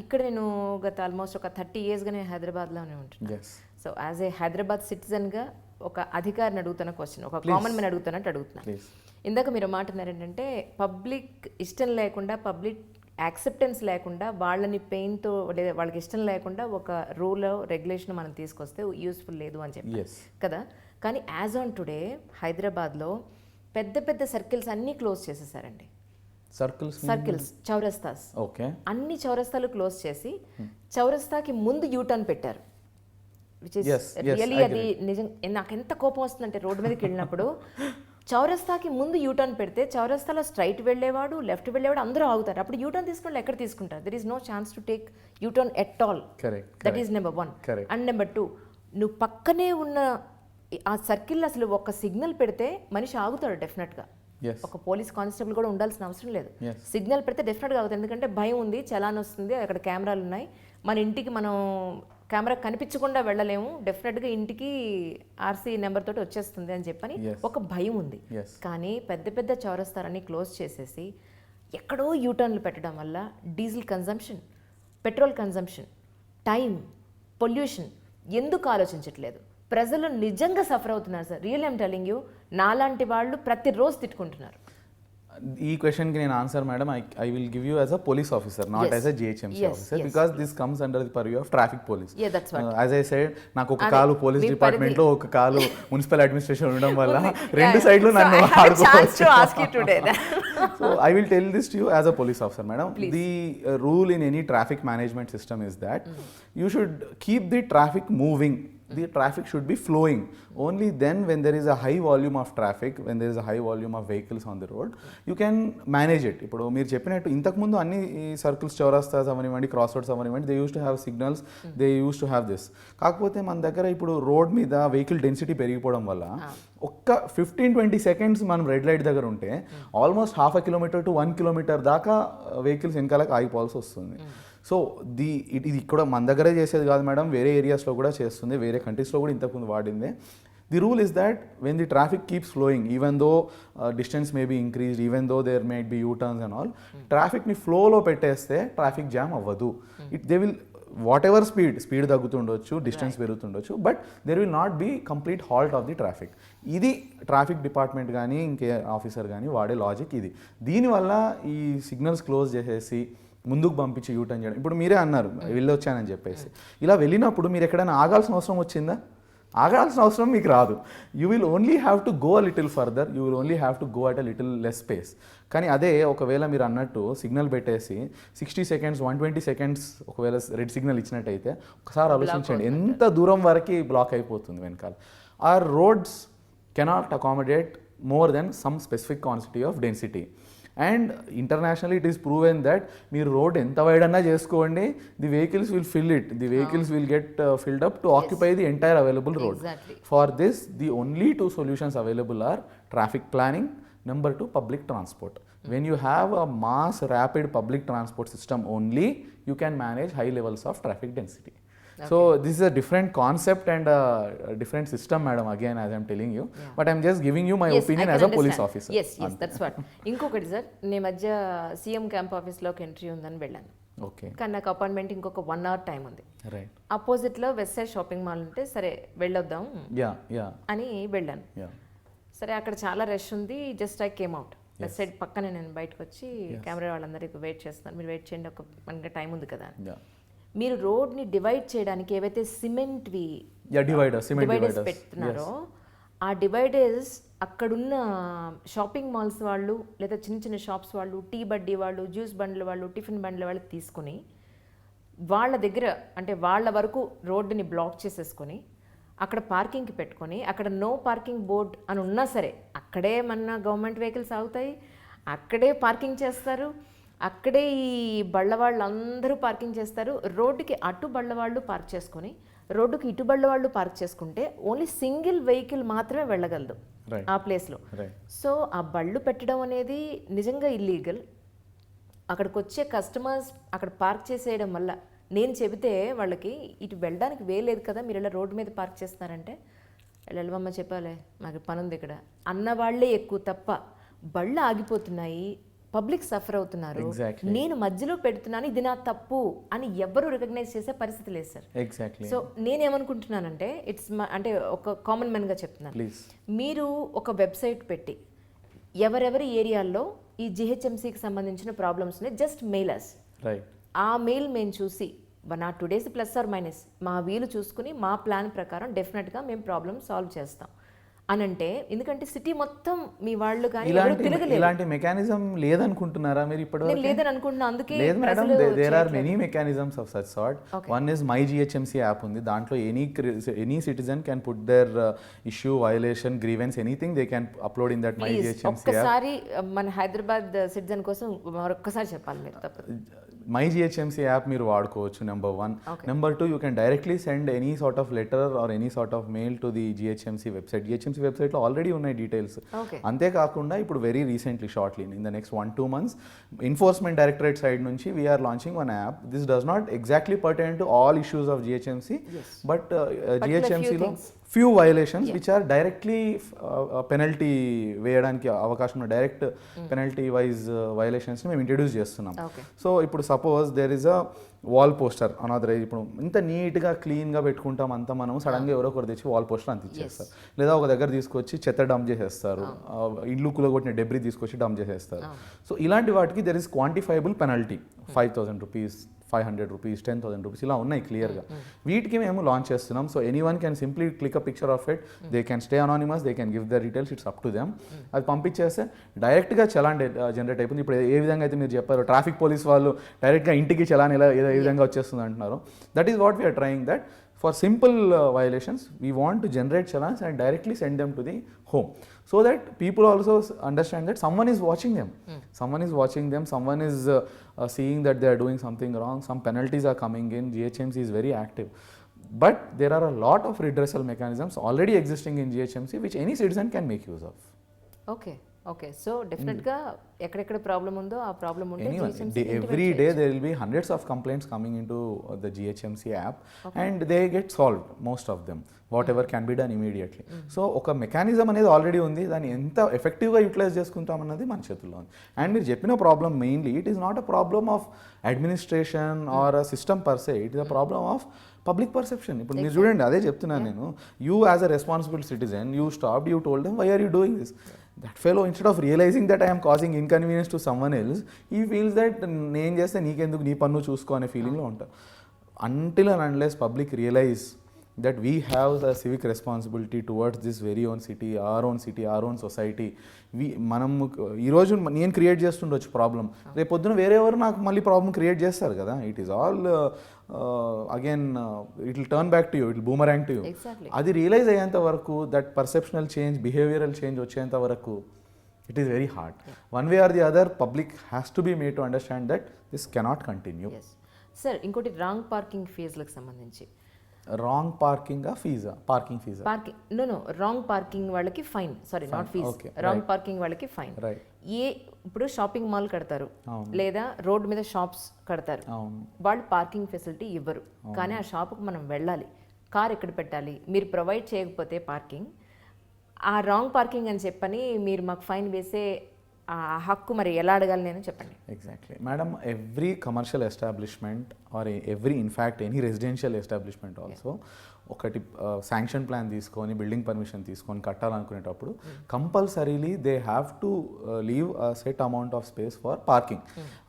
ఇక్కడ నేను గత ఆల్మోస్ట్ ఒక 30 yearsగా నేను హైదరాబాద్లోనే ఉంటున్నాను. సో యాజ్ ఏ హైదరాబాద్ సిటిజన్గా ఒక అధికారిని అడుగుతున్న క్వశ్చన్, ఒక కామన్ మ్యాన్ అడుగుతున్నట్టు అడుగుతున్నాను. ఇందాక మీరు మాట అన్నారు ఏంటంటే పబ్లిక్ ఇష్టం లేకుండా పబ్లిక్ యాక్సెప్టెన్స్ లేకుండా వాళ్ళని పెయిన్తో లేదా వాళ్ళకి ఇష్టం లేకుండా ఒక రూల్ రెగ్యులేషన్ మనం తీసుకొస్తే యూస్ఫుల్ లేదు అని చెప్పి కదా. కానీ యాజ్ ఆన్ టుడే హైదరాబాద్లో పెద్ద పెద్ద సర్కిల్స్ అన్నీ క్లోజ్ చేసేసారండి. సర్కిల్స్ చౌరస్తాస్, ఓకే, అన్ని చౌరస్తాలు క్లోజ్ చేసి చౌరస్తాకి ముందు యూటర్న్ పెట్టారు. విచ్ ఇస్ రియలీ అది నిజం. నాకు ఎంత కోపం వస్తుందంటే రోడ్డు మీదకి వెళ్ళినప్పుడు చౌరస్తాకి ముందు యూటర్న్ పెడితే చౌరస్తాలో స్ట్రైట్ వెళ్ళేవాడు, లెఫ్ట్ వెళ్ళేవాడు అందరూ ఆగుతారు. అప్పుడు యూటర్న్ తీసుకుని ఎక్కడ తీసుకుంటారు? There is no chance to take U-turn at all. That is number 1. And number 2, నువ్వు పక్కనే ఉన్న ఆ సర్కిల్ అసలు ఒక సిగ్నల్ పెడితే మనిషి ఆగుతాడు డెఫినెట్గా. ఒక పోలీస్ కానిస్టేబుల్ కూడా ఉండాల్సిన అవసరం లేదు. సిగ్నల్ పెడితే డెఫినెట్గా అవుతుంది. ఎందుకంటే భయం ఉంది, చలాన్ వస్తుంది, అక్కడ కెమెరాలు ఉన్నాయి, మన ఇంటికి మనం కెమెరా కనిపించకుండా వెళ్ళలేము, డెఫినెట్గా ఇంటికి ఆర్సీ నెంబర్ తోటి వచ్చేస్తుంది అని చెప్పని ఒక భయం ఉంది. కానీ పెద్ద పెద్ద చౌరస్తాలన్నీ క్లోజ్ చేసేసి ఎక్కడో యూటర్న్లు పెట్టడం వల్ల diesel consumption, petrol consumption, time, pollution ఎందుకు ఆలోచించట్లేదు? ప్రజలు నిజంగా సఫర్ అవుతున్నారు sir. Real I'm telling you, నాలాంటి వాళ్ళు ప్రతిరోజు తిట్టుకుంటున్నారు. ఈ క్వశ్చన్కి నేను answer madam, I will give you as a police officer, not as a GHMC officer, because this comes under the purview of traffic police. As I said, నాకు ఒక కాలు police డిపార్ట్మెంట్లో, ఒక కాలు మున్సిపల్ అడ్మినిస్ట్రేషన్ ఉండడం వల్ల రెండు సైడ్లు నన్ను ఆడుకోవచ్చు. So I will tell this to you as a police officer madam. The rule in any traffic management system is that you should keep the traffic moving. The traffic should be flowing. Only then, when there is a high volume of traffic, when there is a high volume of vehicles on the road, you can manage it. ఇప్పుడు మీరు చెప్పినట్టు ఇంతకుముందు అన్ని circles, చౌరస్తాస్ అవనివ్వండి, cross roads అవనివ్వండి, they use to have signals, they use to have this. కాకపోతే మన దగ్గర ఇప్పుడు రోడ్ మీద వెహికల్ డెన్సిటీ పెరిగిపోవడం వల్ల ఒక్క 15-20 సెకండ్స్ మనం రెడ్ లైట్ దగ్గర ఉంటే ఆల్మోస్ట్ 0.5 కిలోమీటర్ to 1 కిలోమీటర్ దాకా వెహికల్స్ వెనకాలకు ఆగిపోవాల్సి వస్తుంది. సో ఇది ఇక్కడ మన దగ్గరే చేసేది కాదు మేడం, వేరే ఏరియాస్లో కూడా చేస్తుంది, వేరే కంట్రీస్లో కూడా ఇంతకుముందు వాడిందే. The rule is that when the traffic keeps flowing, even though distance may be increased, even though there may be U turns and all, ట్రాఫిక్ని ఫ్లోలో పెట్టేస్తే ట్రాఫిక్ జామ్ అవ్వదు. They will whatever speed తగ్గుతుండొచ్చు, distance పెరుగుతుండొచ్చు, but there will not be complete halt of the traffic. ఇది traffic department కానీ ఇంకే officer కానీ వాడే లాజిక్ ఇది. దీనివల్ల ఈ సిగ్నల్స్ క్లోజ్ చేసేసి ముందుకు పంపించి యూటర్న్ చేయడం. ఇప్పుడు మీరే అన్నారు వెళ్ళొచ్చానని చెప్పేసి, ఇలా వెళ్ళినప్పుడు మీరు ఎక్కడైనా ఆగాల్సిన అవసరం వచ్చిందా? ఆగాల్సిన అవసరం మీకు రాదు. You will only have to go a little further, you will only have to go at a little less space. కానీ అదే ఒకవేళ మీరు అన్నట్టు సిగ్నల్ పెట్టేసి 60 సెకండ్స్ 120 సెకండ్స్ ఒకవేళ రెడ్ సిగ్నల్ ఇచ్చినట్టయితే ఒకసారి ఆలోచించండి ఎంత దూరం వరకు బ్లాక్ అయిపోతుంది వెనకాల. Our roads cannot accommodate more than some specific quantity of density. And internationally it is proven that మీరు రోడ్ ఎంత వైడ్ అన్నా చేసుకోండి, the vehicles will fill it, the vehicles will get filled up to occupy the entire available road. For this the only 2 solutions available are traffic planning, number 2 public transport. When you have a mass rapid public transport system only, you can manage high levels of traffic density. Okay. So this is a different concept and a different system, madam, again, as I'm telling you, but I'm just giving you my opinion as a police officer. Yes, that's what. ఇంకొకటి sir, నేను మధ్య CM camp ఆఫీస్లోకి entry ఉందని వెళ్ళాను. Okay, కానీ నాకు appointment ఇంకొక 1 hour time ఉంది. Right, అపోజిట్లో వెస్ట్ సైడ్ షాపింగ్ మాల్ ఉంటే సరే వెళ్ళొద్దాం అని వెళ్ళాను. సరే అక్కడ చాలా రష్ ఉంది, just I came out. West side పక్కనే నేను బయటకు వచ్చి కెమెరా వాళ్ళందరికీ వెయిట్ చేస్తున్నారు, మీరు వెయిట్ చేయండి, ఒక మనకి టైం ఉంది కదా. మీరు రోడ్ని డివైడ్ చేయడానికి ఏవైతే సిమెంట్వి డివైడర్స్ పెడుతున్నారో ఆ డివైడర్స్ అక్కడున్న షాపింగ్ మాల్స్ వాళ్ళు లేదా చిన్న చిన్న షాప్స్ వాళ్ళు, టీ బడ్డీ వాళ్ళు, జ్యూస్ బండ్ల వాళ్ళు, టిఫిన్ బండ్ల వాళ్ళు తీసుకుని వాళ్ళ దగ్గర అంటే వాళ్ళ వరకు రోడ్డుని బ్లాక్ చేసేసుకొని అక్కడ పార్కింగ్కి పెట్టుకొని, అక్కడ నో పార్కింగ్ బోర్డ్ అని ఉన్నా సరే అక్కడే మన గవర్నమెంట్ వెహికల్స్ ఆగుతాయి, అక్కడే పార్కింగ్ చేస్తారు, అక్కడే ఈ బళ్ళవాళ్ళు అందరూ పార్కింగ్ చేస్తారు. రోడ్డుకి అటు బళ్ళవాళ్ళు పార్క్ చేసుకొని రోడ్డుకి ఇటు బళ్ళవాళ్ళు పార్క్ చేసుకుంటే ఓన్లీ సింగిల్ వెహికల్ మాత్రమే వెళ్ళగలదు ఆ ప్లేస్లో. సో ఆ బళ్ళు పెట్టడం అనేది నిజంగా ఇల్లీగల్. అక్కడికి వచ్చే కస్టమర్స్ అక్కడ పార్క్ చేసేయడం వల్ల నేను చెబితే వాళ్ళకి ఇటు వెళ్ళడానికి వేయలేదు కదా, మీరు ఇలా రోడ్డు మీద పార్క్ చేస్తున్నారంటే వెళ్ళమమ్మ చెప్పాలి, మాకు పని ఉంది ఇక్కడ అన్న వాళ్ళే ఎక్కువ తప్ప బళ్ళు ఆగిపోతున్నాయి, పబ్లిక్ సఫర్ అవుతున్నారు, నేను మధ్యలో పెడుతున్నాను, ఇది నా తప్పు అని ఎవ్వరూ రికగ్నైజ్ చేసే పరిస్థితి లేదు సార్. సో నేనేమనుకుంటున్నానంటే అంటే ఒక కామన్ మ్యాన్గా చెప్తున్నాను, మీరు ఒక వెబ్సైట్ పెట్టి ఎవరెవరి ఏరియాల్లో ఈ జిహెచ్ఎంసీకి సంబంధించిన ప్రాబ్లమ్స్ని జస్ట్ మెయిలర్స్, రైట్, ఆ మెయిల్ మేము చూసి 1 or 2 days plus or minus మా వీలు చూసుకుని మా ప్లాన్ ప్రకారం డెఫినెట్గా మేము ప్రాబ్లమ్ సాల్వ్ చేస్తాం అని అంటే, ఎందుకంటే సిటీ మొత్తం మీ వాళ్ళు కానీ ఇలాంటి మెకానిజం లేదనుకుంటున్నారా మీరు ఇప్పుడు? నేను లేదని అనుకుంటున్నా, అందుకే లేదు madam, there are many mechanisms of such sort. One is my GHMC app ఉంది, దాంట్లో any citizen can put their issue, violation, grievance, anything they can upload in that my GHMC app. ఒక్కసారి మన హైదరాబాద్ సిటిజన్ కోసం మరొక్కసారి చెప్పాలి మీరు. తప్పదు, my GHMC app మీరు వాడుకోవచ్చు, number 1. Number 2, you can directly send any sort of letter or any sort of mail to the GHMC website. GHMC వెబ్సైట్లో ఆల్రెడీ ఉన్నాయి డీటెయిల్స్. అంతేకాకుండా ఇప్పుడు very recently, shortly in the next 1-2 months, enforcement directorate side నుంచి we are launching one app. This does not exactly pertain to all issues of GHMC, but GHMCలో few violations which are directly penalty వేయడానికి అవకాశం ఉన్న direct penalty wise వయలేషన్స్ని మేము introduce చేస్తున్నాం. So ఇప్పుడు suppose there is a wall poster unauthorise, ఇప్పుడు ఇంత నీట్గా క్లీన్గా పెట్టుకుంటాం అంతా, మనం సడన్గా ఎవరో ఒకరు తెచ్చి వాల్ పోస్టర్ అంత ఇచ్చేస్తారు, లేదా ఒక దగ్గర తీసుకొచ్చి చెత్త డంప్ చేసేస్తారు, ఇల్లు కూలగొట్టిన డెబ్రీ తీసుకొచ్చి డంప్ చేసేస్తారు. సో ఇలాంటి వాటికి there is quantifiable penalty, 5,000 rupees, 500 rupees, 10,000 rupees, ఇలా ఉన్నాయి క్లియర్గా. వీటికి మేము లాంచ్ చేస్తున్నాం. So any one can simply click a picture of it, they can stay anonymous, they can give the details, it's up to them. అది పంపించేస్తే డైరెక్ట్గా challan generate అయిపోతుంది. ఇప్పుడు ఏ విధంగా అయితే మీరు చెప్పారు, ట్రాఫిక్ పోలీస్ వాళ్ళు డైరెక్ట్గా ఇంటికి చలాన్ ఏ విధంగా వచ్చేస్తుంది అంటున్నారు, that is what we are trying. That for simple violations we want to generate challans and directly send them to the home, so that people also understand that someone is watching them, someone is seeing that they are doing something wrong, some penalties are coming in. GHMC is very active, but there are a lot of redressal mechanisms already existing in GHMC which any citizen can make use of. Okay, so డెఫినెట్గా ఎక్కడెక్కడ problem ఉందో ఆ problem ఉంటే every day there will be hundreds of complaints coming into the GHMC app, and they get solved, most of them, whatever can be done immediately. So ఒక mechanism అనేది already ఉంది, దాన్ని ఎంత ఎఫెక్టివ్గా యూటిలైజ్ చేసుకుంటాం అన్నది మన చేతుల్లో ఉంది. అండ్ మీరు చెప్పిన problem mainly it is not a problem of administration or a system per se, it is a problem of public perception. ఇప్పుడు మీరు చూడండి, అదే చెప్తున్నాను నేను, you as a responsible citizen, you stopped, you told them why are you doing this. That fellow, instead of realizing that I am causing inconvenience to someone else, he feels that నేను చేస్తే నీకెందుకు, నీ పన్ను చూసుకో అనే ఫీలింగ్లో ఉంటారు. Until and unless public realize that we have the civic responsibility towards this very own city, our own society. మనం ఈరోజు నేను క్రియేట్ చేస్తుండొచ్చు ప్రాబ్లం, రేపు పొద్దున వేరేవారు నాకు మళ్ళీ ప్రాబ్లం క్రియేట్ చేస్తారు కదా. It is all again it will turn back to you, it will boomerang to you. అది రియలైజ్ అయ్యేంత వరకు, that perceptional change, behavioural change వచ్చేంత వరకు it is very hard. One way or the other, public has to be made to understand that this cannot continue. Yes. Sir, ఇంకోటి wrong parking ఫీజులకు సంబంధించి. Wrong parking ఫీజా? Parking ఫీజా? No wrong parking వాళ్ళకి fine, sorry not fees, wrong parking వాళ్ళకి fine. ఇప్పుడు shopping mall కడతారు లేదా రోడ్ మీద షాప్స్ కడతారు, వాళ్ళు పార్కింగ్ ఫెసిలిటీ ఇవ్వరు, కానీ ఆ షాప్కి మనం వెళ్ళాలి, కార్ ఎక్కడ పెట్టాలి, మీరు ప్రొవైడ్ చేయకపోతే పార్కింగ్, ఆ రాంగ్ పార్కింగ్ అని చెప్పని మీరు మాకు ఫైన్ వేసే ఆ హక్కు మరి ఎలా అడగాలి నేను చెప్పండి. Exactly madam, every commercial establishment or every in fact any residential establishment also ఒకటి శాంక్షన్ ప్లాన్ తీసుకొని బిల్డింగ్ పర్మిషన్ తీసుకొని కట్టాలనుకునేటప్పుడు compulsorily they have to leave set amount of space for parking.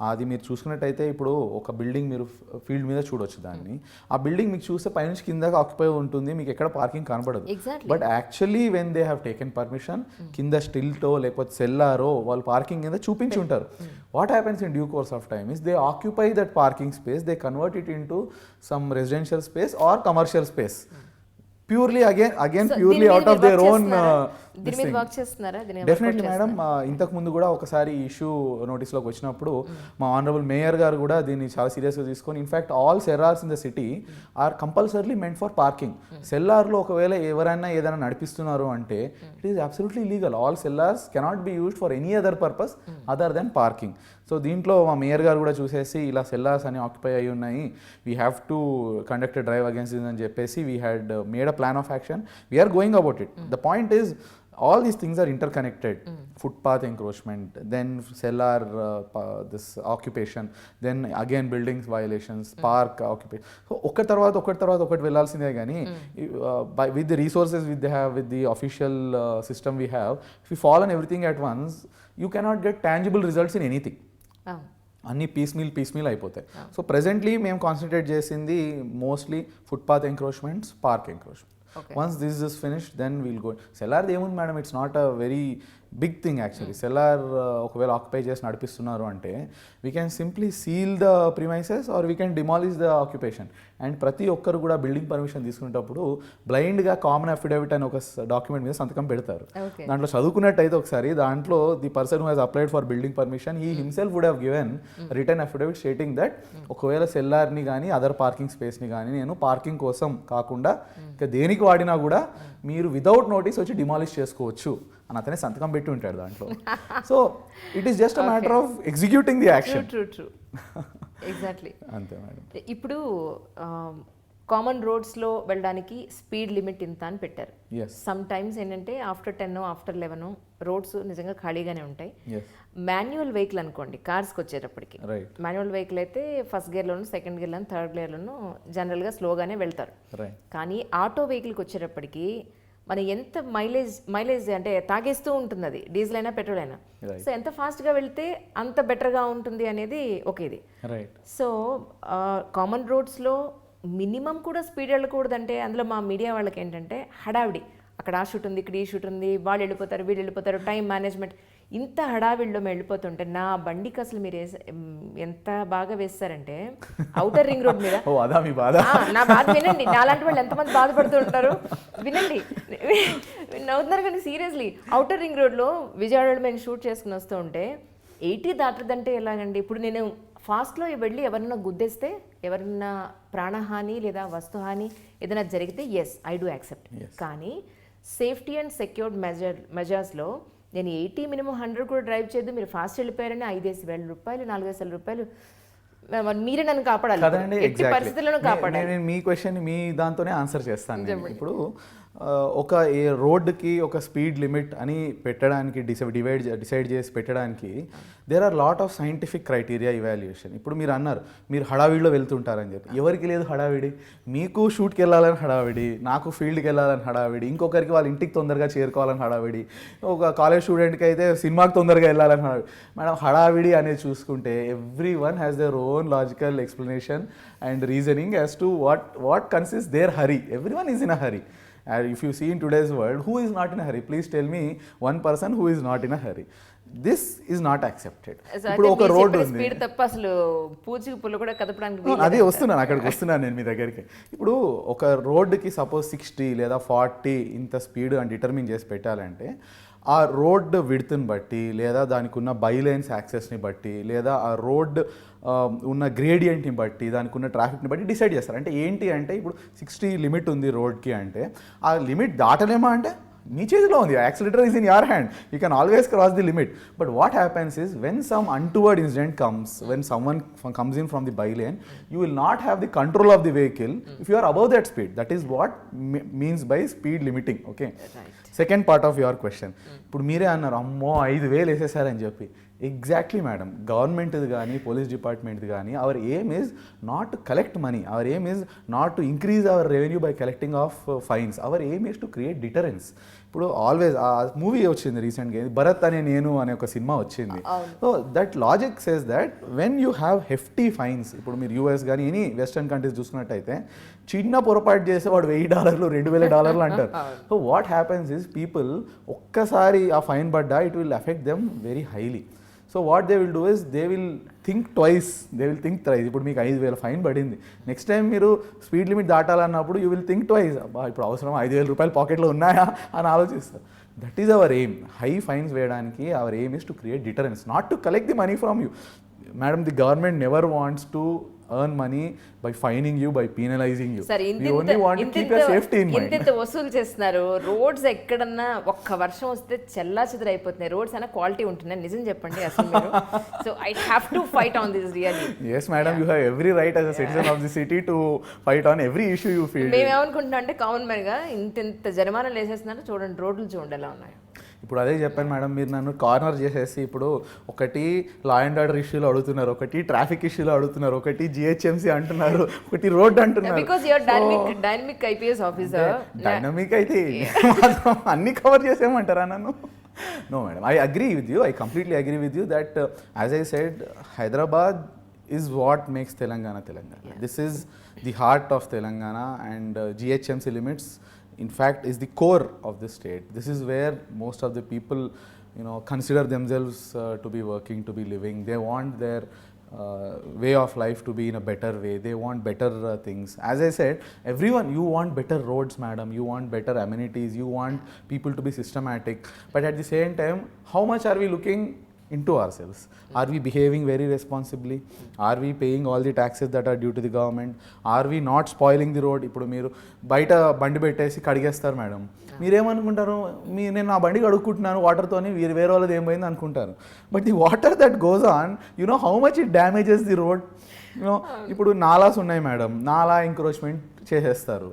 అది మీరు చూసుకున్నట్టయితే ఇప్పుడు ఒక బిల్డింగ్ మీరు ఫీల్డ్ మీద చూడొచ్చు దాన్ని, ఆ బిల్డింగ్ మీకు చూస్తే పైనుంచి కిందకి ఆక్యుపై ఉంటుంది, మీకు ఎక్కడ పార్కింగ్ కనపడదు. But actually when they have taken permission, కింద స్టిల్టో లేకపోతే సెల్లారో వాళ్ళు పార్కింగ్ కింద చూపించి ఉంటారు. What happens in due course of time is they occupy that parking space, they convert it into some residential space or commercial space. Purely again purely out of their own definitely madam. ఇంతకు ముందు కూడా ఒకసారి issue నోటీస్లోకి వచ్చినప్పుడు మా honourable mayor గారు కూడా దీన్ని చాలా సీరియస్గా తీసుకొని, in fact all cellars in the city are compulsorily meant for parking. సెల్లార్లో ఒకవేళ ఎవరైనా ఏదైనా నడిపిస్తున్నారు అంటే it is absolutely illegal. All cellars cannot be used for any other purpose other than parking. So దీంట్లో మా మేయర్ గారు కూడా చూసేసి ఇలా సెల్లార్స్ అని ఆక్యుపై అయి ఉన్నాయి, we have to conduct drive against this అని చెప్పేసి we had made a plan of action. We are going about it. The point is all these things are interconnected. Footpath encroachment, then cellar this occupation, then again buildings violations, park occupation. So ఒకటి తర్వాత ఒకటి వెళ్ళాల్సిందే కానీ with the resources they have, with the official system we have, if you fall on everything at once, you cannot get tangible results in anything. అన్ని piecemeal అయిపోతాయి. So presently మేము concentrate చేసింది mostly footpath encroachments, park encroachment. Once this is finished then will go. సెల్లార్ది ఏముంది madam, it's not a very big thing actually. Cellar ఒకవేళ occupy చేసి నడిపిస్తున్నారు అంటే we can simply seal the premises or we can demolish the occupation. And ప్రతి ఒక్కరు కూడా building permission తీసుకునేటప్పుడు బ్లైండ్గా కామన్ అఫిడవిట్ అని ఒక డాక్యుమెంట్ మీద సంతకం పెడతారు. దాంట్లో చదువుకున్నట్టయితే ఒకసారి దాంట్లో the person who has applied for building permission he himself would have given return affidavit stating that ఒకవేళ సెల్లార్ని కానీ అదర్ పార్కింగ్ స్పేస్ని కానీ నేను పార్కింగ్ కోసం కాకుండా ఇంకా దేనికి వాడినా కూడా మీరు వితౌట్ నోటీస్ వచ్చి డిమాలిష్ చేసుకోవచ్చు అని అతనే సంతకం పెట్టి ఉంటాడు దాంట్లో. So it is just a matter of executing the action. True exactly అంతే మేడం. ఇప్పుడు కామన్ రోడ్స్లో వెళ్ళడానికి స్పీడ్ లిమిట్ ఇంత అని పెట్టారు. సమ్ టైమ్స్ ఏంటంటే ఆఫ్టర్ 10 ఆఫ్టర్ 11 రోడ్స్ నిజంగా ఖాళీగానే ఉంటాయి. మాన్యువల్ వెహికల్ అనుకోండి, కార్స్కి వచ్చేటప్పటికి మాన్యువల్ వెహికల్ అయితే ఫస్ట్ గేర్లోను, సెకండ్ గేర్లోను, థర్డ్ గేర్లోను జనరల్గా స్లోగానే వెళ్తారు. కానీ ఆటో వెహికల్కి వచ్చేటప్పటికి మనం ఎంత మైలేజ్ అంటే తాగేస్తూ ఉంటుంది అది, డీజిల్ అయినా పెట్రోల్ అయినా. సో ఎంత ఫాస్ట్గా వెళ్తే అంత బెటర్గా ఉంటుంది అనేది ఒక ఇది. సో కామన్ రోడ్స్లో మినిమం కూడా స్పీడ్ వెళ్ళకూడదంటే అందులో మా మీడియా వాళ్ళకి ఏంటంటే హడావిడి, అక్కడ ఆ షూట్ ఉంది, ఇక్కడ ఈ షూట్ ఉంది, వాళ్ళు వెళ్ళిపోతారు, వీళ్ళు వెళ్ళిపోతారు, టైం మేనేజ్మెంట్, ఇంత హడావిడిలో మేము వెళ్ళిపోతుంటే నా బండికి అసలు మీరు ఎంత బాగా వేస్తారంటే ఔటర్ రింగ్ రోడ్ మీద నా బాధ వినండి, నాలాంటి వాళ్ళు ఎంతమంది బాధపడుతూ ఉంటారు వినండి, నవ్వుతున్నారు కానీ సీరియస్లీ. ఔటర్ రింగ్ రోడ్లో విజయవాడలో మేము షూట్ చేసుకుని వస్తూ ఉంటే 80 దాటదంటే ఎలాగండి? ఇప్పుడు నేను ఫాస్ట్లో వెళ్ళి ఎవరన్నా గుద్దేస్తే, ఎవరన్నా ప్రాణహాని లేదా వస్తుహాని ఏదైనా జరిగితే ఎస్ ఐ డూ యాక్సెప్ట్. కానీ సేఫ్టీ అండ్ సెక్యూర్డ్ మెజర్స్లో నేను 80 మినిమం 100 కూడా డ్రైవ్ చేయదు, మీరు ఫాస్ట్ వెళ్ళిపోయారని 5,000 రూపాయలు 4,000 రూపాయలు మీరే నన్ను కాపాడాలి, ఎట్టి పరిస్థితులను కాపాడాలి. నేను మీ క్వశ్చన్ మీ దాంతోనే ఆన్సర్ చేస్తాను. ఇప్పుడు ఒక రోడ్డుకి ఒక స్పీడ్ లిమిట్ అని పెట్టడానికి డిసైడ్ చేసి పెట్టడానికి there are lot of scientific criteria evaluation. ఇప్పుడు మీరు అన్నారు మీరు హడావిడిలో వెళ్తుంటారని చెప్పి, ఎవరికి లేదు హడావిడి? మీకు షూట్కి వెళ్ళాలని హడావిడి, నాకు ఫీల్డ్కి వెళ్ళాలని హడావిడి, ఇంకొకరికి వాళ్ళ ఇంటికి తొందరగా చేరుకోవాలని హడావిడి, ఒక కాలేజ్ స్టూడెంట్కి అయితే సినిమాకి తొందరగా వెళ్ళాలని హడావిడి. మేడం హడావిడి అనేది చూసుకుంటే everyone has their own logical explanation and reasoning as to what consist their hurry. Everyone is in a hurry. And if you see in today's world, who is not in a hurry? Please tell me one person who is not in a hurry. This is not accepted. ఇప్పుడు ఒక road ఉంది, speed తప్ప అసలు పూచికి పుల్ల కూడా కదపడానికి అదే వస్తున్నాను, అక్కడికి వస్తున్నాను నేను మీ దగ్గరికి. ఇప్పుడు ఒక రోడ్డుకి సపోజ్ 60 లేదా 40 ఇంత స్పీడ్ అని డిటర్మిన్ చేసి పెట్టాలంటే ఆ రోడ్ విడ్త్ని బట్టి లేదా దానికి ఉన్న బైలైన్స్ యాక్సెస్ని బట్టి లేదా ఆ రోడ్ ఉన్న గ్రేడియంట్ని బట్టి దానికి ఉన్న ట్రాఫిక్ని బట్టి డిసైడ్ చేస్తారు. అంటే ఏంటి అంటే ఇప్పుడు 60 లిమిట్ ఉంది రోడ్కి అంటే ఆ లిమిట్ దాటలేమా అంటే మీ చేతిలో ఉంది, accelerator is in your hand, you can always cross the limit. But what happens is when some untoward incident comes, when someone comes in from the bylane, you will not have the control of the vehicle if you are above that speed. That is what means by speed limiting. Okay, second part of your question. ఇప్పుడు మీరే అన్నారు అమ్మో 5,000 వేసేసారని చెప్పి. Exactly madam, గవర్నమెంట్ది కానీ police డిపార్ట్మెంట్ది కానీ hour aim is not to collect money, hour aim is not to increase hour revenue by collecting of fines, hour aim is to create deterrence. ఇప్పుడు always ఆ movie వచ్చింది రీసెంట్గా, భరత్ అనే నేను అనే ఒక సినిమా వచ్చింది. So that logic says that when you have hefty fines, ఇప్పుడు మీరు యూఎస్ కానీ ఎనీ వెస్టర్న్ కంట్రీస్ చూసుకున్నట్టయితే చిన్న పొరపాటు చేస్తే వాడు $1,000 $2,000 అంటారు. So what happens is people ఒక్కసారి ఆ ఫైన్ పడ్డా it will affect them very highly. So what they will do is they will think twice, they will think thrice. ఇప్పుడు మీకు 5,000 ఫైన్ పడింది, నెక్స్ట్ టైం మీరు స్పీడ్ లిమిట్ దాటాలన్నప్పుడు you will think twice, అబ్బా ఇప్పుడు అవసరం 5,000 రూపాయలు పాకెట్లో ఉన్నాయా అని ఆలోచిస్తారు. That is our aim. High fines వేయడానికి our aim is to create deterrence, not to collect the money from you. Madam, the government never wants to earn money by fining you, by penalizing you. We only want to keep your safety in mind. ఇంత వసూలు చేస్తున్నారు. Roads ఎక్కడన్నా ఒక్క వర్షం వస్తే చెల్లా చెదరు అయిపోతున్నాయి. Roads అయినా quality ఉంటున్నాయి, నిజం చెప్పండి అసలు మీరు. So I have to fight on this really. Yes madam, you have every right as a citizen of the city to fight on every issue you feel. మేము ఏమనుకుంటున్నాం అంటే కామన్ మ్యాన్ గా ఇంత జరిమానాలు వేసేస్తున్నారు, చూడండి రోడ్లు చూడండి ఎలా ఉన్నాయి. ఇప్పుడు అదే చెప్పాను మేడం, మీరు నన్ను కార్నర్ చేసేసి ఇప్పుడు ఒకటి లా అండ్ ఆర్డర్ ఇష్యూలో అడుగుతున్నారు, ఒకటి ట్రాఫిక్ ఇష్యూలో అడుగుతున్నారు, ఒకటి జిహెచ్ఎంసీ అంటున్నారు, ఒకటి రోడ్ అంటున్నారు. Because your dynamic IPS officer. Dynamic అయితే అన్ని కవర్ చేసేయమంటారా నన్ను? No madam, I agree with you, I completely agree with you that as I said, Hyderabad is what makes Telangana Telangana. Yeah. This is the heart of Telangana, and GHMC limits in fact is the core of the state. This is where most of the people, you know, consider themselves to be working, to be living. They want their way of life to be in a better way. They want better things. As I said, everyone, you want better roads madam, you want better amenities, you want people to be systematic, but at the same time, how much are we looking into ourselves? Are we behaving very responsibly? Are we paying all the taxes that are due to the government? Are we not spoiling the road? ఇప్పుడు మీరు బయట బండి పెట్టేసి కడిగేస్తారు madam, మీరేమనుకుంటారు, నేను నా బండి కడుక్కుంటున్నాను వాటర్తోని, వేరే వాళ్ళది ఏం పోయింది అనుకుంటారు. But the water that goes on, you know how much it damages the road. You know ఇప్పుడు నాలాస్ ఉన్నాయి మేడం, నాలా ఎంక్రోచ్మెంట్ చేసేస్తారు.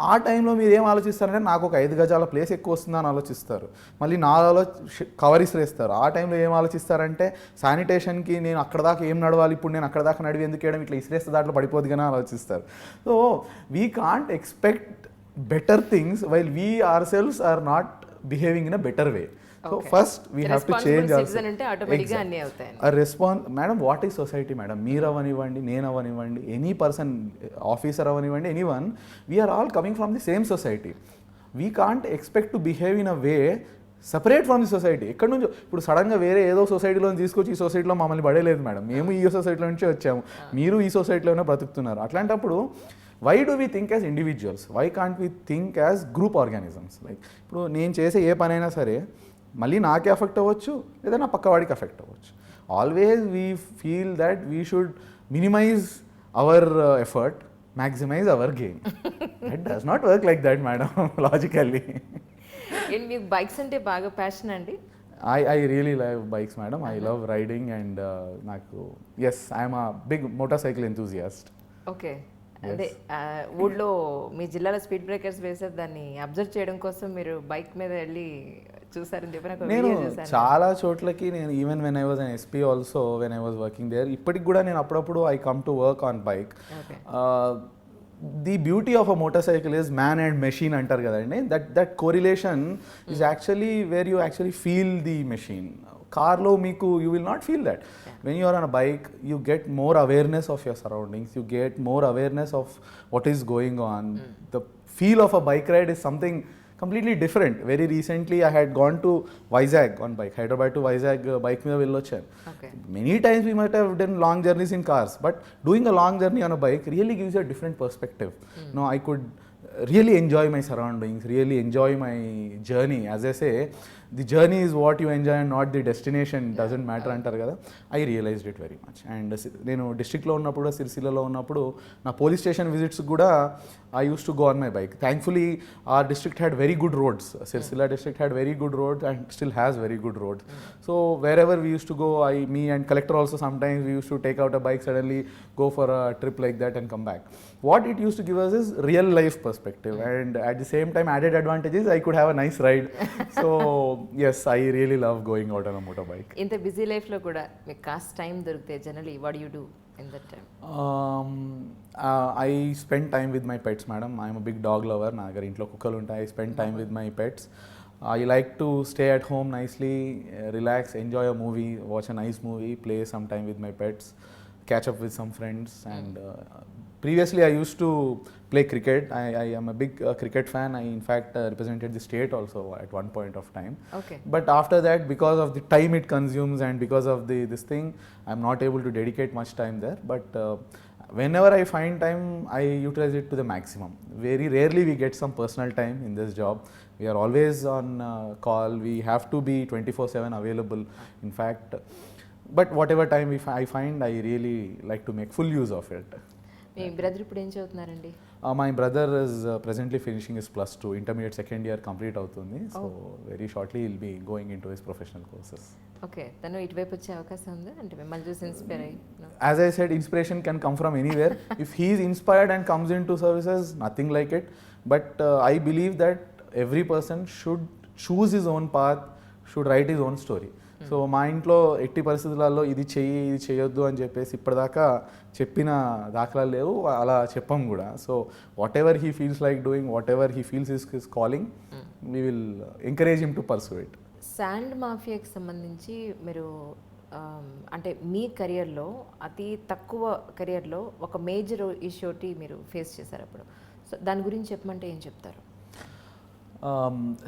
ఆ టైంలో మీరు ఏం ఆలోచిస్తారంటే నాకు ఒక 5 గజాల ప్లేస్ ఎక్కువ వస్తుందని ఆలోచిస్తారు. మళ్ళీ నాలాలో కవర్ ఇసిరేస్తారు. ఆ టైంలో ఏం ఆలోచిస్తారంటే శానిటేషన్కి నేను అక్కడ దాకా ఏం నడవాలి, ఇప్పుడు నేను అక్కడ దాకా నడివి ఎందుకు వేయడం, ఇట్లా ఇసిరేస్తే దాంట్లో పడిపోద్ది కానీ ఆలోచిస్తారు. So we can't expect better things while we are selves are not behaving in a better way. So first we have to change ourselves. A response, madam, what is society madam? Meer avanivandi, nenu avanivandi, any person, officer avanivandi, anyone, we are all coming from the same society. We can't expect to behave in a way separate from the society. ఎక్కడి నుంచో ఇప్పుడు సడన్గా వేరే ఏదో సొసైటీలో తీసుకొచ్చి ఈ సొసైటీలో మమ్మల్ని పడేలేదు మేడం, మేము ఈ సొసైటీలో నుంచే వచ్చాము, మీరు ఈ సొసైటీలోనే బ్రతుకుతున్నారు. అట్లాంటప్పుడు why do we think as individuals? Why can't we think as group organisms? Like ఇప్పుడు నేను చేసే ఏ పనైనా సరే మళ్ళీ నాకే అఫెక్ట్ అవ్వచ్చు, లేదా నా పక్కవాడికి అఫెక్ట్ అవ్వచ్చు. Always we feel that we should minimize our effort, maximize our gain. It does not work like that madam, logically. మీకు బైక్స్ అంటే బాగా ప్యాషన్ అండి? I really love bikes madam, I love riding, and నాకు yes, I am a big motorcycle enthusiast. Okay, అదే ఊళ్ళో మీ జిల్లాలో speed breakers వేసారు, దాన్ని అబ్జర్వ్ చేయడం కోసం మీరు బైక్ మీద వెళ్ళి చూసారని చెప్పి నాకు నేను చాలా చోట్లకి నేను even when I was an SP also, when I was working there, ఇప్పటికి కూడా నేను అప్పుడప్పుడు I come to work on bike. The beauty of a motorcycle is man and machine అంటారు కదండి, that correlation is actually where you actually feel the machine. కార్లో మీకు you will not feel that. When you are on a bike, you get more awareness of your surroundings, you get more awareness of what is going on. The feel of a bike ride is something completely different. Very recently I had gone to Vizag on bike, Hyderabad to Vizag bike మీద వెళ్ళొచ్చాను. Many times we might have done long journeys in cars, but doing a long journey on a bike really gives you a different perspective. No, I could really enjoy my surroundings, really enjoy my journey. As I say, the journey is what you enjoy and not the destination, doesn't matter అంటారు కదా. I realized it very much. And నేను డిస్ట్రిక్ట్లో ఉన్నప్పుడు, సిరిసిల్లలో ఉన్నప్పుడు నా police station visits కూడా I used to go on my bike. Thankfully our district had very good roads. Sirisilla district had very good roads and still has very good roads. So wherever we used to go, me and collector also sometimes we used to take out a bike, suddenly go for a trip like that and come back. What it used to give us is real life perspective, and at the same time added advantages, I could have a nice ride. So yes, I really love going out on a motorbike. ఇంత busy life లో కూడా మీకు cost time దొరికితే generally what you do in that time? I spend time with my pets madam. I am a big dog lover. నా దగ్గర ఇంట్లో కుక్కలు ఉంటాయి. I spend time with my pets. I like to stay at home nicely, relax, enjoy a movie, watch a nice movie, play some time with my pets, catch up with some friends. And previously I used to play cricket. I am a big cricket fan. I in fact represented the state also at one point of time. Okay. But after that, because of the time it consumes and because of this thing, I am not able to dedicate much time there. But whenever I find time, I utilize it to the maximum. Very rarely we get some personal time in this job. We are always on call. We have to be 24/7 available. In fact, but whatever time I find, I really like to make full use of it. Me brother ఇప్పుడు ఏం చదువుతున్నారండి? My brother is presently finishing his +2, intermediate second year complete అవుతుంది. So very shortly he'll be going into his professional courses. Okay, తను ఇటువైపు వచ్చే అవకాశం ఉందా? అంటే మిమ్మల్ని చూసి ఇన్స్పైర్ అయ్యి? As I said, inspiration can come from anywhere. If he is inspired and comes into services, nothing like it. But I believe that every person should choose his own path, should write his own story. So మా ఇంట్లో ఎట్టి పరిస్థితులలో ఇది చెయ్యి ఇది చేయొద్దు అని చెప్పేసి ఇప్పటిదాకా చెప్పిన దాఖలాలు లేవు, అలా చెప్పం కూడా. So whatever he feels like doing, whatever he feels is calling, we will encourage him to pursue it. Sand మాఫియాకి సంబంధించి మీరు అంటే మీ కెరియర్లో అతి తక్కువ కెరియర్లో ఒక మేజర్ ఇష్యూటి మీరు ఫేస్ చేశారు అప్పుడు. సో దాని గురించి చెప్పమంటే ఏం చెప్తారు?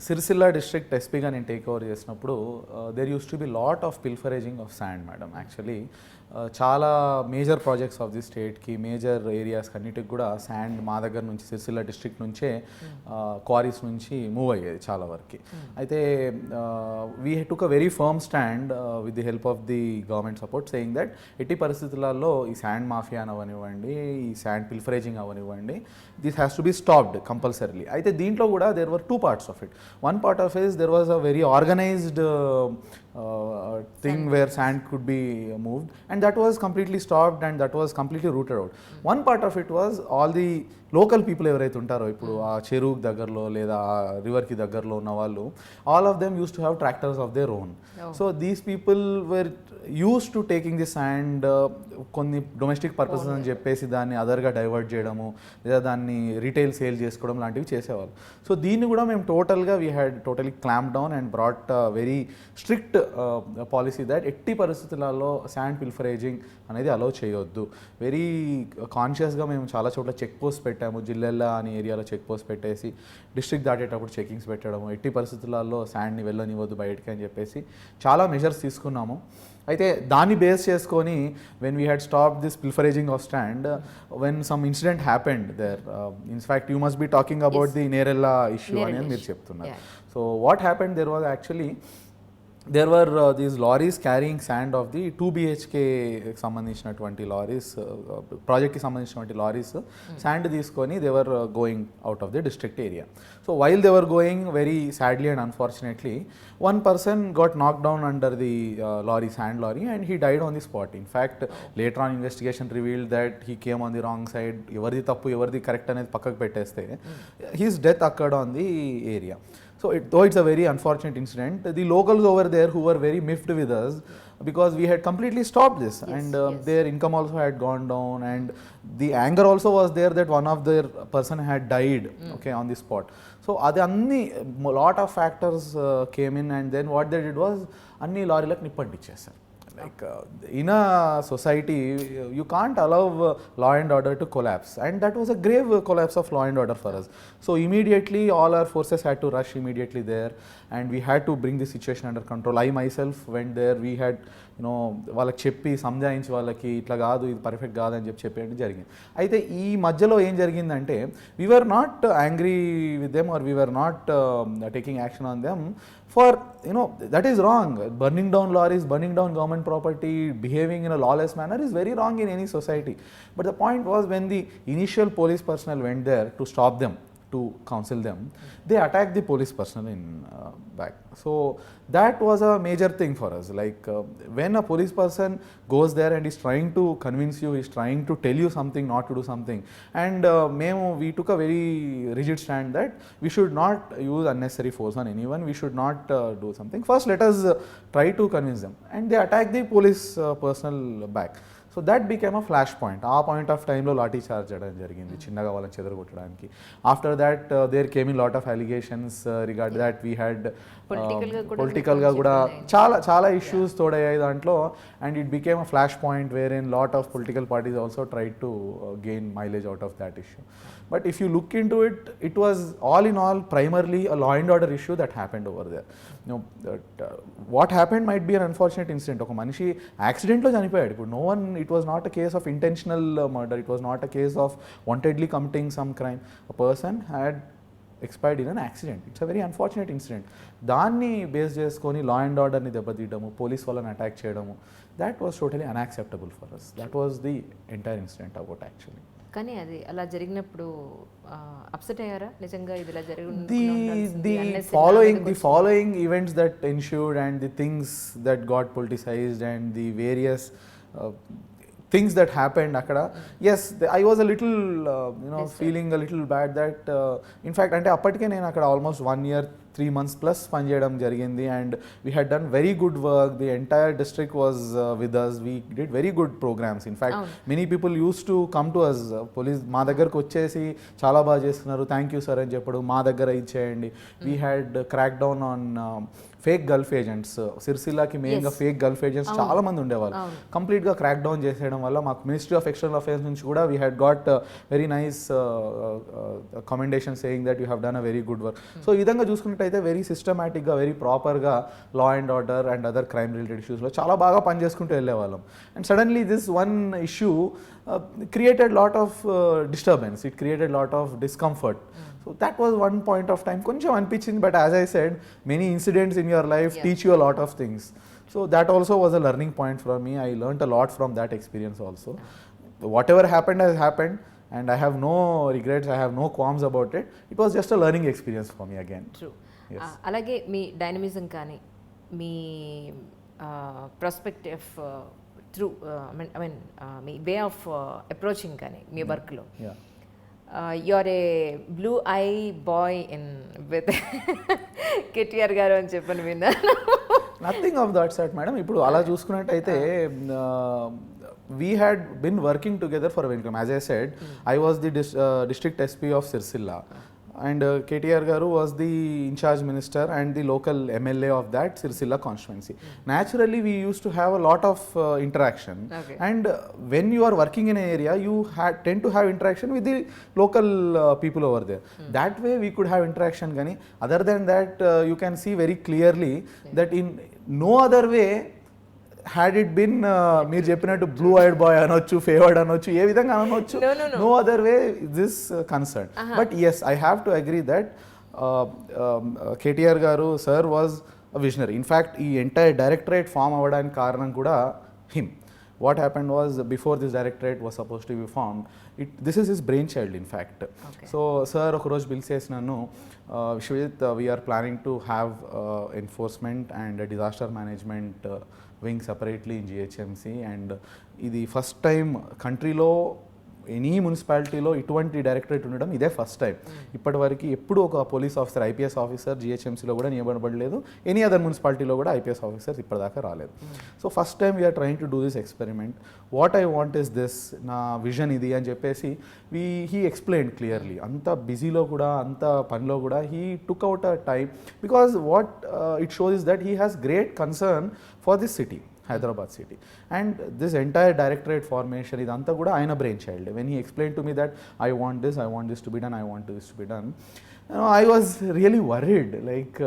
సిరిసిల్ల డిస్ట్రిక్ట్ ఎస్పీగా నేను టేక్ ఓవర్ చేసినప్పుడు there used to be lot of pilferaging of sand madam. Actually చాలా మేజర్ ప్రాజెక్ట్స్ ఆఫ్ ది స్టేట్కి, మేజర్ ఏరియాస్కి అన్నిటికి కూడా శాండ్ మా దగ్గర నుంచి సిరిసిల్ల డిస్ట్రిక్ట్ నుంచే క్వారీస్ నుంచి మూవ్ అయ్యేది చాలా వరకు. అయితే we took a very firm stand with the help of the government support, saying that ఎట్టి పరిస్థితులలో ఈ శాండ్ మాఫియా అవనివ్వండి, ఈ శాండ్ పిల్ఫరేజింగ్ అవనివ్వండి, this has to be stopped compulsorily. అయితే దీంట్లో కూడా there were two parts of it. One part of it is there was a very organized thing where sand could be moved, and that was completely stopped and that was completely rooted out. One part of it was all the local people ఎవరైతే ఉంటారో ఇప్పుడు ఆ చెరువు దగ్గరలో లేదా రివర్కి దగ్గరలో ఉన్న వాళ్ళు, all of them use to have tractors of their own. So these people were use to taking this and కొన్ని డొమెస్టిక్ పర్పసెస్ అని చెప్పేసి దాన్ని అదర్గా డైవర్ట్ చేయడము లేదా దాన్ని రీటైల్ సేల్ చేసుకోవడం లాంటివి చేసేవాళ్ళు. సో దీన్ని కూడా మేము we had totally clamp down and brought very strict policy that ఎట్టి పరిస్థితులలో శాండ్ పిల్ఫరేజింగ్ అనేది అలౌ చేయొద్దు. వెరీ కాన్షియస్గా మేము చాలా చోట్ల చెక్ పోస్ట్ పెట్టాము. జిల్లెల్లా అనే ఏరియాలో చెక్ పోస్ట్ పెట్టేసి డిస్ట్రిక్ట్ దాటేటప్పుడు చెకింగ్స్ పెట్టడము, ఎట్టి పరిస్థితులలో శాండ్ని వెళ్ళనివ్వద్దు బయటికి అని చెప్పేసి చాలా మెజర్స్ తీసుకున్నాము. అయితే దాన్ని బేస్ చేసుకొని when we had stop this pilferaging of stand, when some incident happened there, in fact you must be talking about the Nerella issue అనేది మీరు చెప్తున్నారు. So what happened, there was actually there were these lorries carrying sand of the 2 BHK సంబంధించినటువంటి lorries, ప్రాజెక్ట్కి సంబంధించినటువంటి lorries sand తీసుకొని they were going out of the district area. So while they were going, very sadly and unfortunately, one person got knocked down under the lorry, sand lorry, and he died on the spot. In fact, later on investigation revealed that he came on the wrong side. Evardi tappu evardi correct అనేది పక్కకు పెట్టేస్తే his death occurred on the area. So though it's a very unfortunate incident, the locals over there who were very miffed with us because we had completely stopped this, and their income also had gone down, and the anger also was there that one of their person had died okay on the spot. So adi anni lot of factors came in, and then what they did was anni lorryలకు నిప్పంటించేశారు. Like in a society, you can't allow law and order to collapse, and that was a grave collapse of law and order for us. So immediately all our forces had to rush immediately there, and we had to bring the situation under control. I myself went there. We had వాళ్ళకి చెప్పి సంజాయించి వాళ్ళకి ఇట్లా కాదు, ఇది perfect కాదని చెప్పేయడం జరిగింది. అయితే ఈ మధ్యలో ఏం జరిగిందంటే, we were not angry with them or we were not taking action on them for that is wrong. Burning down lorries, burning down government property, behaving in a lawless manner is very wrong in any society. But the point was, when the initial police personnel went there to stop them, to counsel them, they attacked the police personnel in back. So that was a major thing for us. Like when a police person goes there and is trying to convince you, is trying to tell you something, not to do something, and we took a very rigid stand that we should not use unnecessary force on anyone. We should not do something. First let us try to convince them, and they attacked the police personnel back. So that became a flash point. ఆ point of టైంలో lathi charge చేయడం జరిగింది చిన్నగా వాళ్ళని చెదరగొట్టడానికి. After that there came in lot of allegations regard that we had పొలిటికల్గా కూడా చాలా ఇష్యూస్ తోడయ్యాయి దాంట్లో, and it became a flash point where in lot of political parties also tried to gain mileage out of that issue. But if you look into it, it was all in all primarily a law and order issue that happened over there. What happened might be an unfortunate incident. Oka manishi accident lo chanipayadu. But no one, it was not a case of intentional murder. It was not a case of wantedly committing some crime. A person had expired in an accident. It's a very unfortunate incident. దాన్ని base చేసుకొని law and ఆర్డర్ని దెబ్బతీయడము, police వాళ్ళని attack చేయడము, that was totally unacceptable for us. That was the entire incident about actually. కానీ అది అలా జరిగినప్పుడు upset అయ్యారా నిజంగా ఇది ఇలా the following events that ensued and the things that got politicized and the various things that happened akkada, yes, I was a little feeling a little bad that in fact ante appadike nenu akkada almost 1 year 3 months plus పనిచేయడం జరిగింది. And we had done very good work. The entire district was with us. We did very good programmes. In fact many people use to come to us. Police మా దగ్గరకు వచ్చేసి చాలా బాగా చేస్తున్నారు, thank you sir అని చెప్పడం, మా దగ్గర ఇచ్చేయండి. We had crack down on fake Gulf agents. సిరిసిల్లాకి మెయిన్గా ఫేక్ గల్ఫ్ ఏజెంట్స్ చాలా మంది ఉండేవాళ్ళు. కంప్లీట్గా క్రాక్ డౌన్ చేసేయడం వల్ల మాకు మినిస్ట్రీ ఆఫ్ ఎక్స్టర్నల్ అఫేర్స్ నుంచి కూడా we had got very nice commendation saying that you have done a very good work. So ఈ విధంగా చూసుకున్నట్టయితే వెరీ సిస్టమేటిక్గా, వెరీ ప్రాపర్గా law and order and other crime related ఇష్యూస్లో చాలా బాగా పనిచేసుకుంటూ వెళ్ళేవాళ్ళం. And suddenly this one issue created lot of disturbance, it created lot of discomfort. So that was one point of time koncham anpichindi, but as I said, many incidents in your life teach you a lot of things. So that also was a learning point for me. I learnt a lot from that experience also. Whatever happened has happened and I have no regrets, I have no qualms about it. It was just a learning experience for me again. True. Yes. Alage మీ dynamism కానీ మీ perspective through మీ way of approaching కానీ మీ వర్క్లో, you are a blue eye boy in with KTR garu అని చెప్పని విన్నాను. Nothing of that set madam. ఇప్పుడు అలా చూసుకున్నట్టయితే we had been working together for a very long time. As I said, I was the district SP of Sirsilla. And KTR Garu was the in-charge minister and the local MLA of that Sirsilla constituency. Naturally, we used to have a lot of interaction. Okay. And when you are working in an area, you tend to have interaction with the local people over there. That way, we could have interaction. Gani. Other than that, you can see very clearly that in no other way, had it been మీరు చెప్పినట్టు blue eyed boy అనొచ్చు, favoured అనొచ్చు, ఏ విధంగా అనొచ్చు, no other way this concern. But yes, I have to agree that KTR garu sir was a visionary. In fact ఈ entire directorate form అవ్వడానికి కారణం కూడా him. What happened was, before this directorate was supposed to be formed, this is his brainchild in fact. Okay. So sir oka roju bill chesnanu, Vishwajith, we are planning to have enforcement and disaster management wing separately in GHMC, and idi first time country lo any మున్సిపాలిటీలో ఇటువంటి directorate ఉండడం ఇదే first time. ఇప్పటివరకు ఎప్పుడు ఒక police officer, IPS officer జిహెచ్ఎంసీలో కూడా నియమబడలేదు. Any other మున్సిపాలిటీలో కూడా ఐపీఎస్ ఆఫీసర్స్ ఇప్పటిదాకా రాలేదు. So first time we are trying to do this experiment. What I want is this, నా విజన్ ఇది అని చెప్పేసి హీ ఎక్స్ప్లెయిన్డ్ క్లియర్లీ. అంత బిజీలో కూడా, అంత పనిలో కూడా he took out a time, because what it shows is that he has great concern for this city, Hyderabad city, and this entire directorate formation idantha kuda ayana brain child. When he explained to me that I want this to be done, I want this to be done, I was really worried, like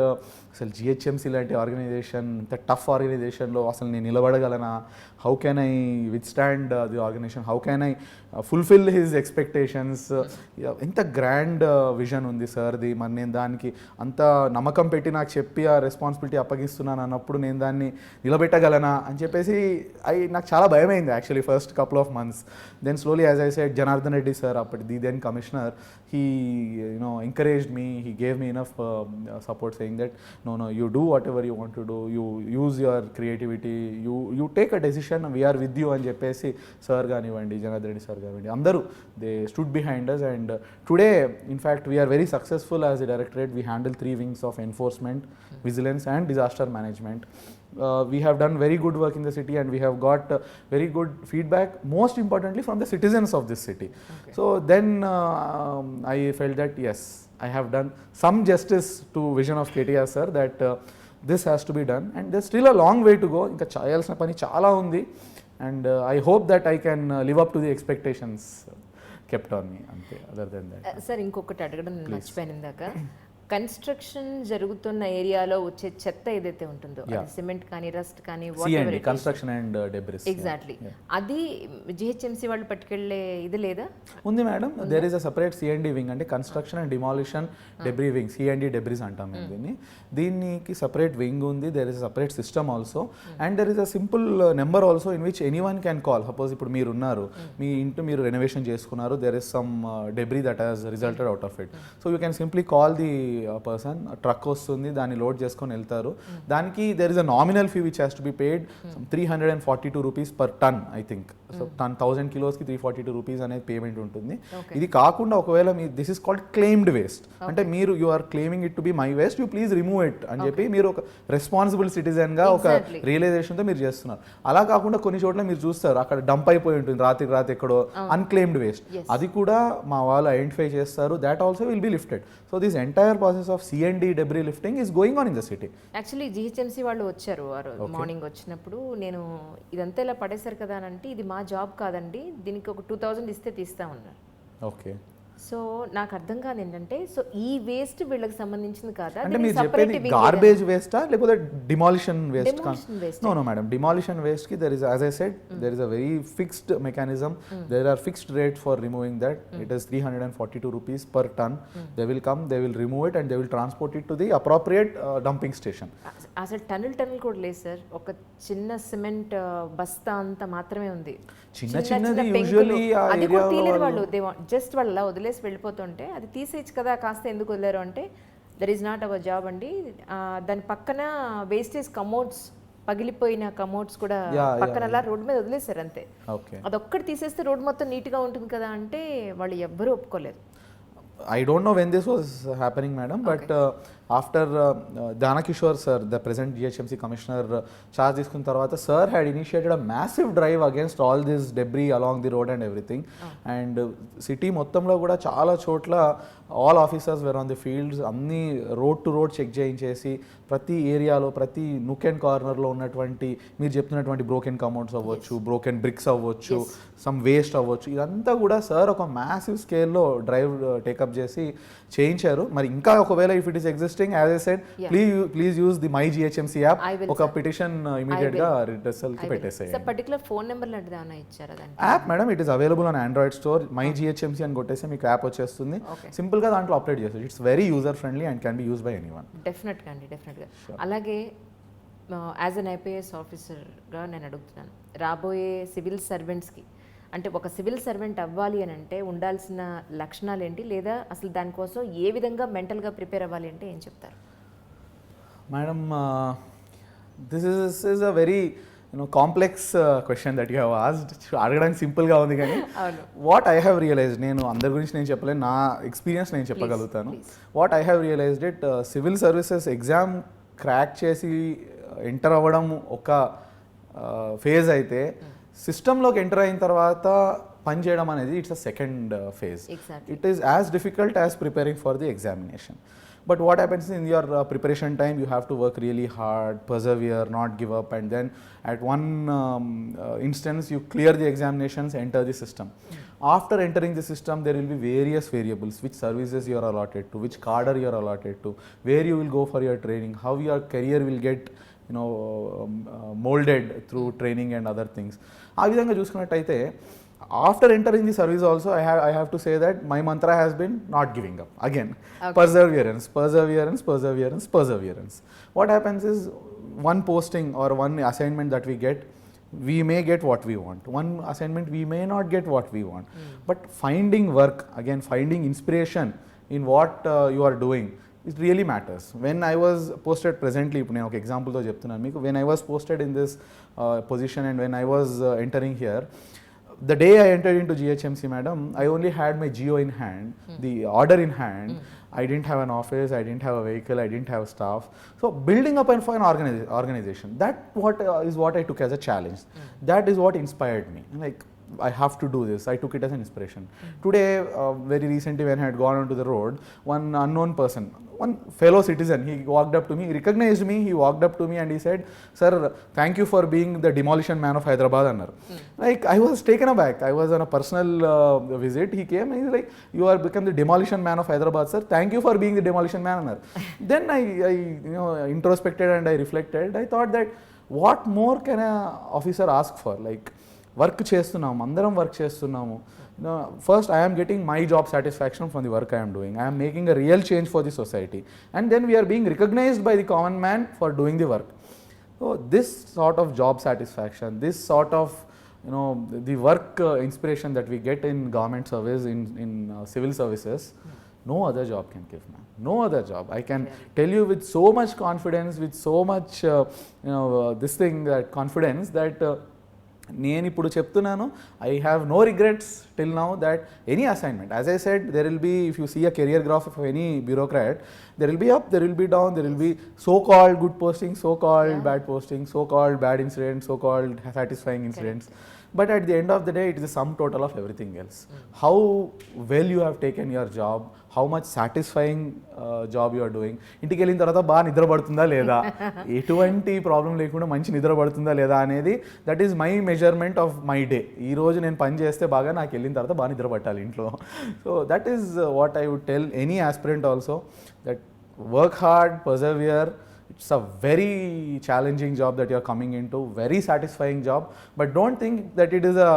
అసలు జిహెచ్ఎంసీ లాంటి organisation, ఇంత tough ఆర్గనైజేషన్లో అసలు నేను నిలబడగలనా, how can I withstand the organisation, how can I fulfil his expectations. ఎంత grand vision ఉంది సార్ది, మరి నేను దానికి అంత నమ్మకం పెట్టి నాకు చెప్పి ఆ రెస్పాన్సిబిలిటీ అప్పగిస్తున్నాను అన్నప్పుడు నేను దాన్ని నిలబెట్టగలనా అని చెప్పేసి నాకు చాలా భయమైంది actually first couple of months. Then slowly, as I said, Janardhan Reddy sir, అప్పటి then commissioner, he encouraged me, he gave me enough support, saying that no, you do whatever you want to do, you use your creativity, you take a decision, we are with you అని చెప్పేసి sir కానివ్వండి, Janardhan Reddy sir కానివ్వండి, అందరూ they stood behind us. And today in fact we are very successful as a directorate. We handle 3 wings of enforcement, vigilance and disaster management. We have done very good work in the city and we have got very good feedback, most importantly from the citizens of this city. Okay. So then I felt that yes, I have done some justice to vision of KTR sir, that this has to be done, and there's still a long way to go. Inka chayalsina pani chaala undi, and I hope that I can live up to the expectations kept on me. Ante, other than that sir, inkokati అడగడం మర్చిపోయాను ఇందాక. Construction జరుగుతున్న ఏరియాలో వచ్చే చెత్త ఏదైతే ఉంటుందో, అది సిమెంట్ కానీ, రస్ట్ కానీ, కన్స్ట్రక్షన్ అండ్ డెబ్రిస్, ఎగ్జాక్ట్లీ, అది జిహెచ్ఎంసీ వాళ్ళు పట్టుకెళ్ళే ఇది లేదా? ఉంది madam. There is a separate C and D wing, అంటే construction and demolition debris wing, C and D debris అంటాం మేము దీనికి సెపరేట్ వింగ్ ఉంది. There is a separate system also, and there is a simple number also in which anyone can call. Suppose ఇప్పుడు మీరు ఉన్నారు, మీ ఇంటి మీరు రెనోవేషన్ చేసుకున్నారు, there is some debris that has resulted out of it, so you can simply call the person truck వస్తుంది, దాన్ని లోడ్ చేసుకొని వెళ్తారు. దానికి there is a nominal fee which has to be paid 342 rupees per ton I think. So 1000 కిలోస్కి 342 rupees అనేది payment ఉంటుంది. ఇది కాకుండా ఒకవేళ మీ this is called claimed waste, అంటే మీరు you are claiming it to be my waste, you please remove it అని చెప్పి మీరు ఒక రెస్పాన్సిబుల్ సిటిజన్గా ఒక రియలైజేషన్తో మీరు చేస్తున్నారు. అలా కాకుండా కొన్ని చోట్ల మీరు చూస్తారు అక్కడ డంప్ అయిపోయి ఉంటుంది రాత్రి ఎక్కడో అన్క్లెయిమ్డ్ వేస్ట్, అది కూడా మా వాళ్ళు ఐడెంటిఫై చేస్తారు. That also will be lifted. So this entire process of C&D debris lifting is going on in the city. Actually GHMC వాళ్ళు వచ్చారు మార్నింగ్ వచ్చినప్పుడు, నేను ఇదంతా ఇలా పడేశారు కదా అని అంటే ఇది మా జాబ్ కాదండి, దీనికి ఒక 2000 ఇస్తే తీస్తా ఉన్నారు. ఓకే, సో నాకు అర్థం కాదు ఏంటంటే, సో ఈ వేస్ట్ వీళ్ళకి సంబంధించింది కాదా? అంటే మీరు చెప్పేది గార్బేజ్ వేస్టా లేకపోతే demolition waste? No madam, demolition waste కి there is, as I said, there is a very fixed mechanism, there are fixed rate for removing that. It is 342 rupees per ton. They will come, they will remove it and they will transport it to the appropriate dumping station. అసలు టన్నులు కూడా లేదు sir, ఒక చిన్న cement బస్తా అంత మాత్రమే ఉంది. చిన్నది యూజువల్లీ అది కూడా తీయలేదు వాళ్ళు, జస్ట్ వాళ్ళు అలా వదిలేసి వెళ్ళిపోతుంటే అది తీసేయచ్చు కదా, కాస్త ఎందుకు వదిలేరు అంటే that is not our job అండి. దాని పక్కన వేస్టేజ్ కమోడ్స్, పగిలిపోయిన కమోడ్స్ కూడా పక్కన అలా రోడ్డు మీద వదిలేశారు అంతే. అదొక్కటి తీసేస్తే రోడ్డు మొత్తం నీట్గా ఉంటుంది కదా అంటే వాళ్ళు ఎవ్వరూ ఒప్పుకోలేదు. I don't know when this was happening, madam, but after Danakishore sir, the present GHMC commissioner, charge తీసుకున్న తర్వాత sir had initiated a massive drive against all this debris along the road and everything. And city మొత్తంలో కూడా చాలా చోట్ల all officers were on the fields, అన్ని road to road check చేయించేసి ప్రతి ఏరియాలో ప్రతి నుక్ అండ్ కార్నర్లో ఉన్నటువంటి మీరు చెప్తున్నటువంటి బ్రోకెన్ కమౌంట్స్ అవ్వచ్చు, బ్రోకెన్ బ్రిక్స్ అవ్వచ్చు, సమ్ వేస్ట్ అవ్వచ్చు, ఇదంతా కూడా సార్ ఒక మ్యాసివ్ స్కేల్లో డ్రైవ్ టేకప్ చేసి చేయించారు. మరి ఇంకా ఒకవేళ if it is existing, as I said, please use the my GHMC app. ఒక పిటిషన్ ఇమీడియట్ గా రిడ్రెసల్ కి పెట్టేసేయండి. పర్టికులర్ ఫోన్ నెంబర్ లాంటిది ఏమైనా ఇచ్చారా దానికి? App madam, it is available on Android store. My GHMC అని కొట్టేసి మీకు యాప్ వచ్చేస్తుంది. సింపుల్ గా దాంట్లో అప్డేట్ చేస్తారు. It's very user friendly and can be use by anyone. డెఫినెట్గా అండి, డెఫినెట్గా. అలాగే యాజ్ అన్ IPS ఆఫీసర్గా నేను అడుగుతున్నాను, రాబోయే సివిల్ సర్వెంట్స్కి, అంటే ఒక సివిల్ సర్వెంట్ అవ్వాలి అని అంటే ఉండాల్సిన లక్షణాలు ఏంటి, లేదా అసలు దానికోసం ఏ విధంగా మెంటల్గా ప్రిపేర్ అవ్వాలి అంటే ఏం చెప్తారు? Madam, this is a very complex question that you have asked. అడగడానికి సింపుల్గా ఉంది కానీ వాట్ ఐ హ్యావ్ రియలైజ్డ్, నేను అందరి గురించి నేను చెప్పలేను, నా ఎక్స్పీరియన్స్ నేను చెప్పగలుగుతాను. What I have realised it, civil services exam crack చేసి ఎంటర్ అవ్వడం ఒక ఫేజ్ అయితే, సిస్టంలోకి ఎంటర్ అయిన తర్వాత పని చేయడం అనేది it's a second phase. It is as difficult as preparing for the examination. But what happens in your preparation time, you have to work really hard, persevere, not give up, and then at one instance you clear the examinations, enter the system. After entering the system, there will be various variables, which services you are allotted to, which cadre you are allotted to, where you will go for your training, how your career will get molded through training and other things. ఆ విధంగా చూసుకున్నట్టయితే after entering the service also, I have to say that my mantra has been not giving up. Again, perseverance. What happens is, one posting or one assignment that we get, we may get what we want. One assignment we may not get what we want. But finding work, again finding inspiration in what you are doing, it really matters. When I was posted presently, ఇప్పుడు నేను ఒక ఎగ్జాంపుల్తో చెప్తున్నాను మీకు, when I was posted in this position and when I was entering here, the day I entered into GHMC, madam, I only had my GO in hand, the order in hand. I didn't have an office, I didn't have a vehicle, I didn't have staff. So building up an organization, that is what I took as a challenge. That is what inspired me. Like, I have to do this. I took it as an inspiration. Today, very recently, when I had gone onto the road, one unknown person, one fellow citizen, he walked up to me, he recognized me, he walked up to me and he said, "Sir, thank you for being the demolition man of Hyderabad." Like, I was taken aback. I was on a personal visit. He came and he's like, "You are become the demolition man of Hyderabad, sir. Thank you for being the demolition man." Then I introspected and I reflected. I thought that what more can an officer ask for? Like, work చేస్తున్నాము, అందరం work చేస్తున్నాము. First, I am getting my job satisfaction from the work I am doing. I am making a real change for the society. And then we are being recognized by the common man for doing the work. So this sort of job satisfaction, this sort of the work inspiration that we get in government service, in civil services, no other job can give, man. No other job. I can tell you with so much confidence, with so much this thing, that confidence, that నేను ఇప్పుడు చెప్తున్నాను, I have no regrets till now that any assignment, as I said, there will be, if you see a career graph of any bureaucrat, there will be up, there will be down, there will be so called good posting, so called bad posting, so called bad incidents, so called satisfying incidents. But at the end of the day, it is the sum total of everything else. How well you have taken your job, how much satisfying job you are doing. ఇంటికి వెళ్ళిన తర్వాత బాగా నిద్ర పడుతుందా లేదా, ఎటువంటి problem లేకుండా మంచి నిద్ర పడుతుందా లేదా అనేది, that is my measurement of my day. ఈ రోజు నేను పని చేస్తే బాగా, నాకు వెళ్ళిన తర్వాత బాగా నిద్ర పట్టాలి ఇంట్లో. So that is what I would tell any aspirant also, that work hard, persevere. It's a very challenging job that you are coming into, very satisfying job, but don't think that it is a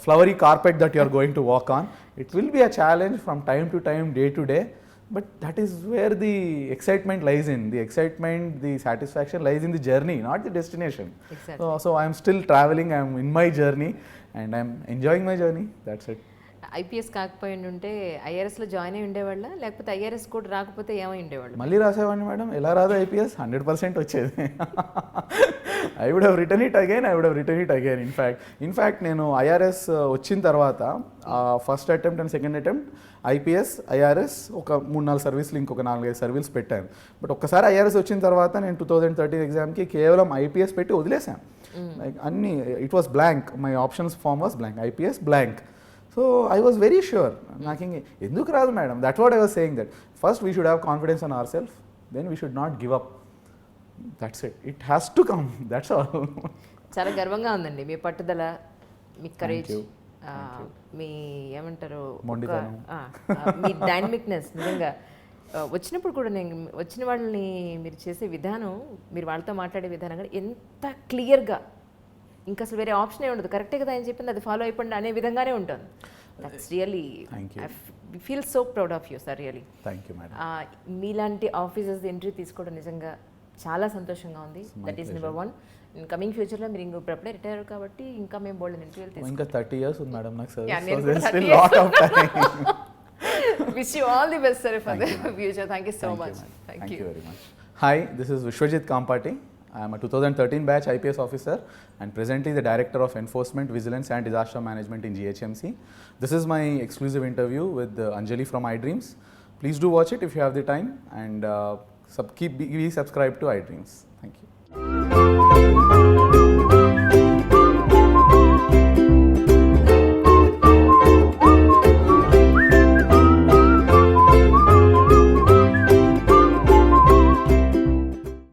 flowery carpet that you are going to walk on. It will be a challenge from time to time, day to day, but that is where the excitement lies in. The excitement, the satisfaction lies in the journey, not the destination. Exactly. So I am still traveling, I am in my journey, and I am enjoying my journey. That's it. IPS కాకపోయి ఉంటే ఐఆర్ఎస్లో join అయి ఉండేవాళ్ళ, లేకపోతే IRS కూడా రాకపోతే ఏమై ఉండేవాళ్ళు? మళ్ళీ రాసేవాడిని మేడం, ఎలా రాదు ఐపీఎస్, 100% వచ్చేది. I would have return it again. In fact నేను ఐఆర్ఎస్ వచ్చిన తర్వాత first attempt and second attempt IPS, IRS ఒక 3-4 సర్వీసులు, ఇంకొక 4-5 సర్వీస్ పెట్టాను. బట్ ఒక్కసారి ఐఆర్ఎస్ వచ్చిన తర్వాత నేను 2013 ఎగ్జామ్కి కేవలం ఐపీఎస్ పెట్టి వదిలేసాను. లైక్ అన్నీ, it was blank, my options form was blank, IPS blank. So I was very sure, నాకు ఎందుకు రాదు madam, that's what I was saying, that first we should have confidence on ourselves, then we should not give up. That's it. It has to come. That's all. చాలా గర్వంగా ఉందండి మీ పట్టుదల, మీ courage, మీ ఏమంటారు, మీ డైనమిక్నెస్. నిజంగా వచ్చినప్పుడు కూడా నేను వచ్చిన వాళ్ళని మీరు చేసే విధానం, మీరు వాళ్ళతో మాట్లాడే విధానం కూడా ఎంత క్లియర్గా, ఇంకా అసలు వేరే ఆప్షనే ఉండదు, కరెక్టే కదా అని చెప్పింది అది ఫాలో అయిపోండి అనే విధంగానే ఉంటుంది. That's really, I feel so proud of you sir, really. Thank you madam. మీలాంటి ఆఫీసర్స్ ఇంటర్వ్యూ తీసుకోవడం నిజంగా చాలా సంతోషంగా ఉంది. That is number 1. కమింగ్ ఫ్యూచర్లో మీరు ఇప్పుడు అప్పుడే రిటైర్ కాబట్టి ఇంకా మేము బోల్డ్ ఇంటర్వ్యూలు తీసుకుంటాం. ఇంకా 30 years ఉంది మేడం నాకు service. Wish you all the best sir for the future. Thank you so much. Thank you very much. Hi, this is Vishwajith Kampati. I am a 2013 batch IPS officer and presently the Director of Enforcement, Vigilance and Disaster Management in GHMC. This is my exclusive interview with Anjali from iDreams. Please do watch it if you have the time, and be subscribed to iDreams. Thank you.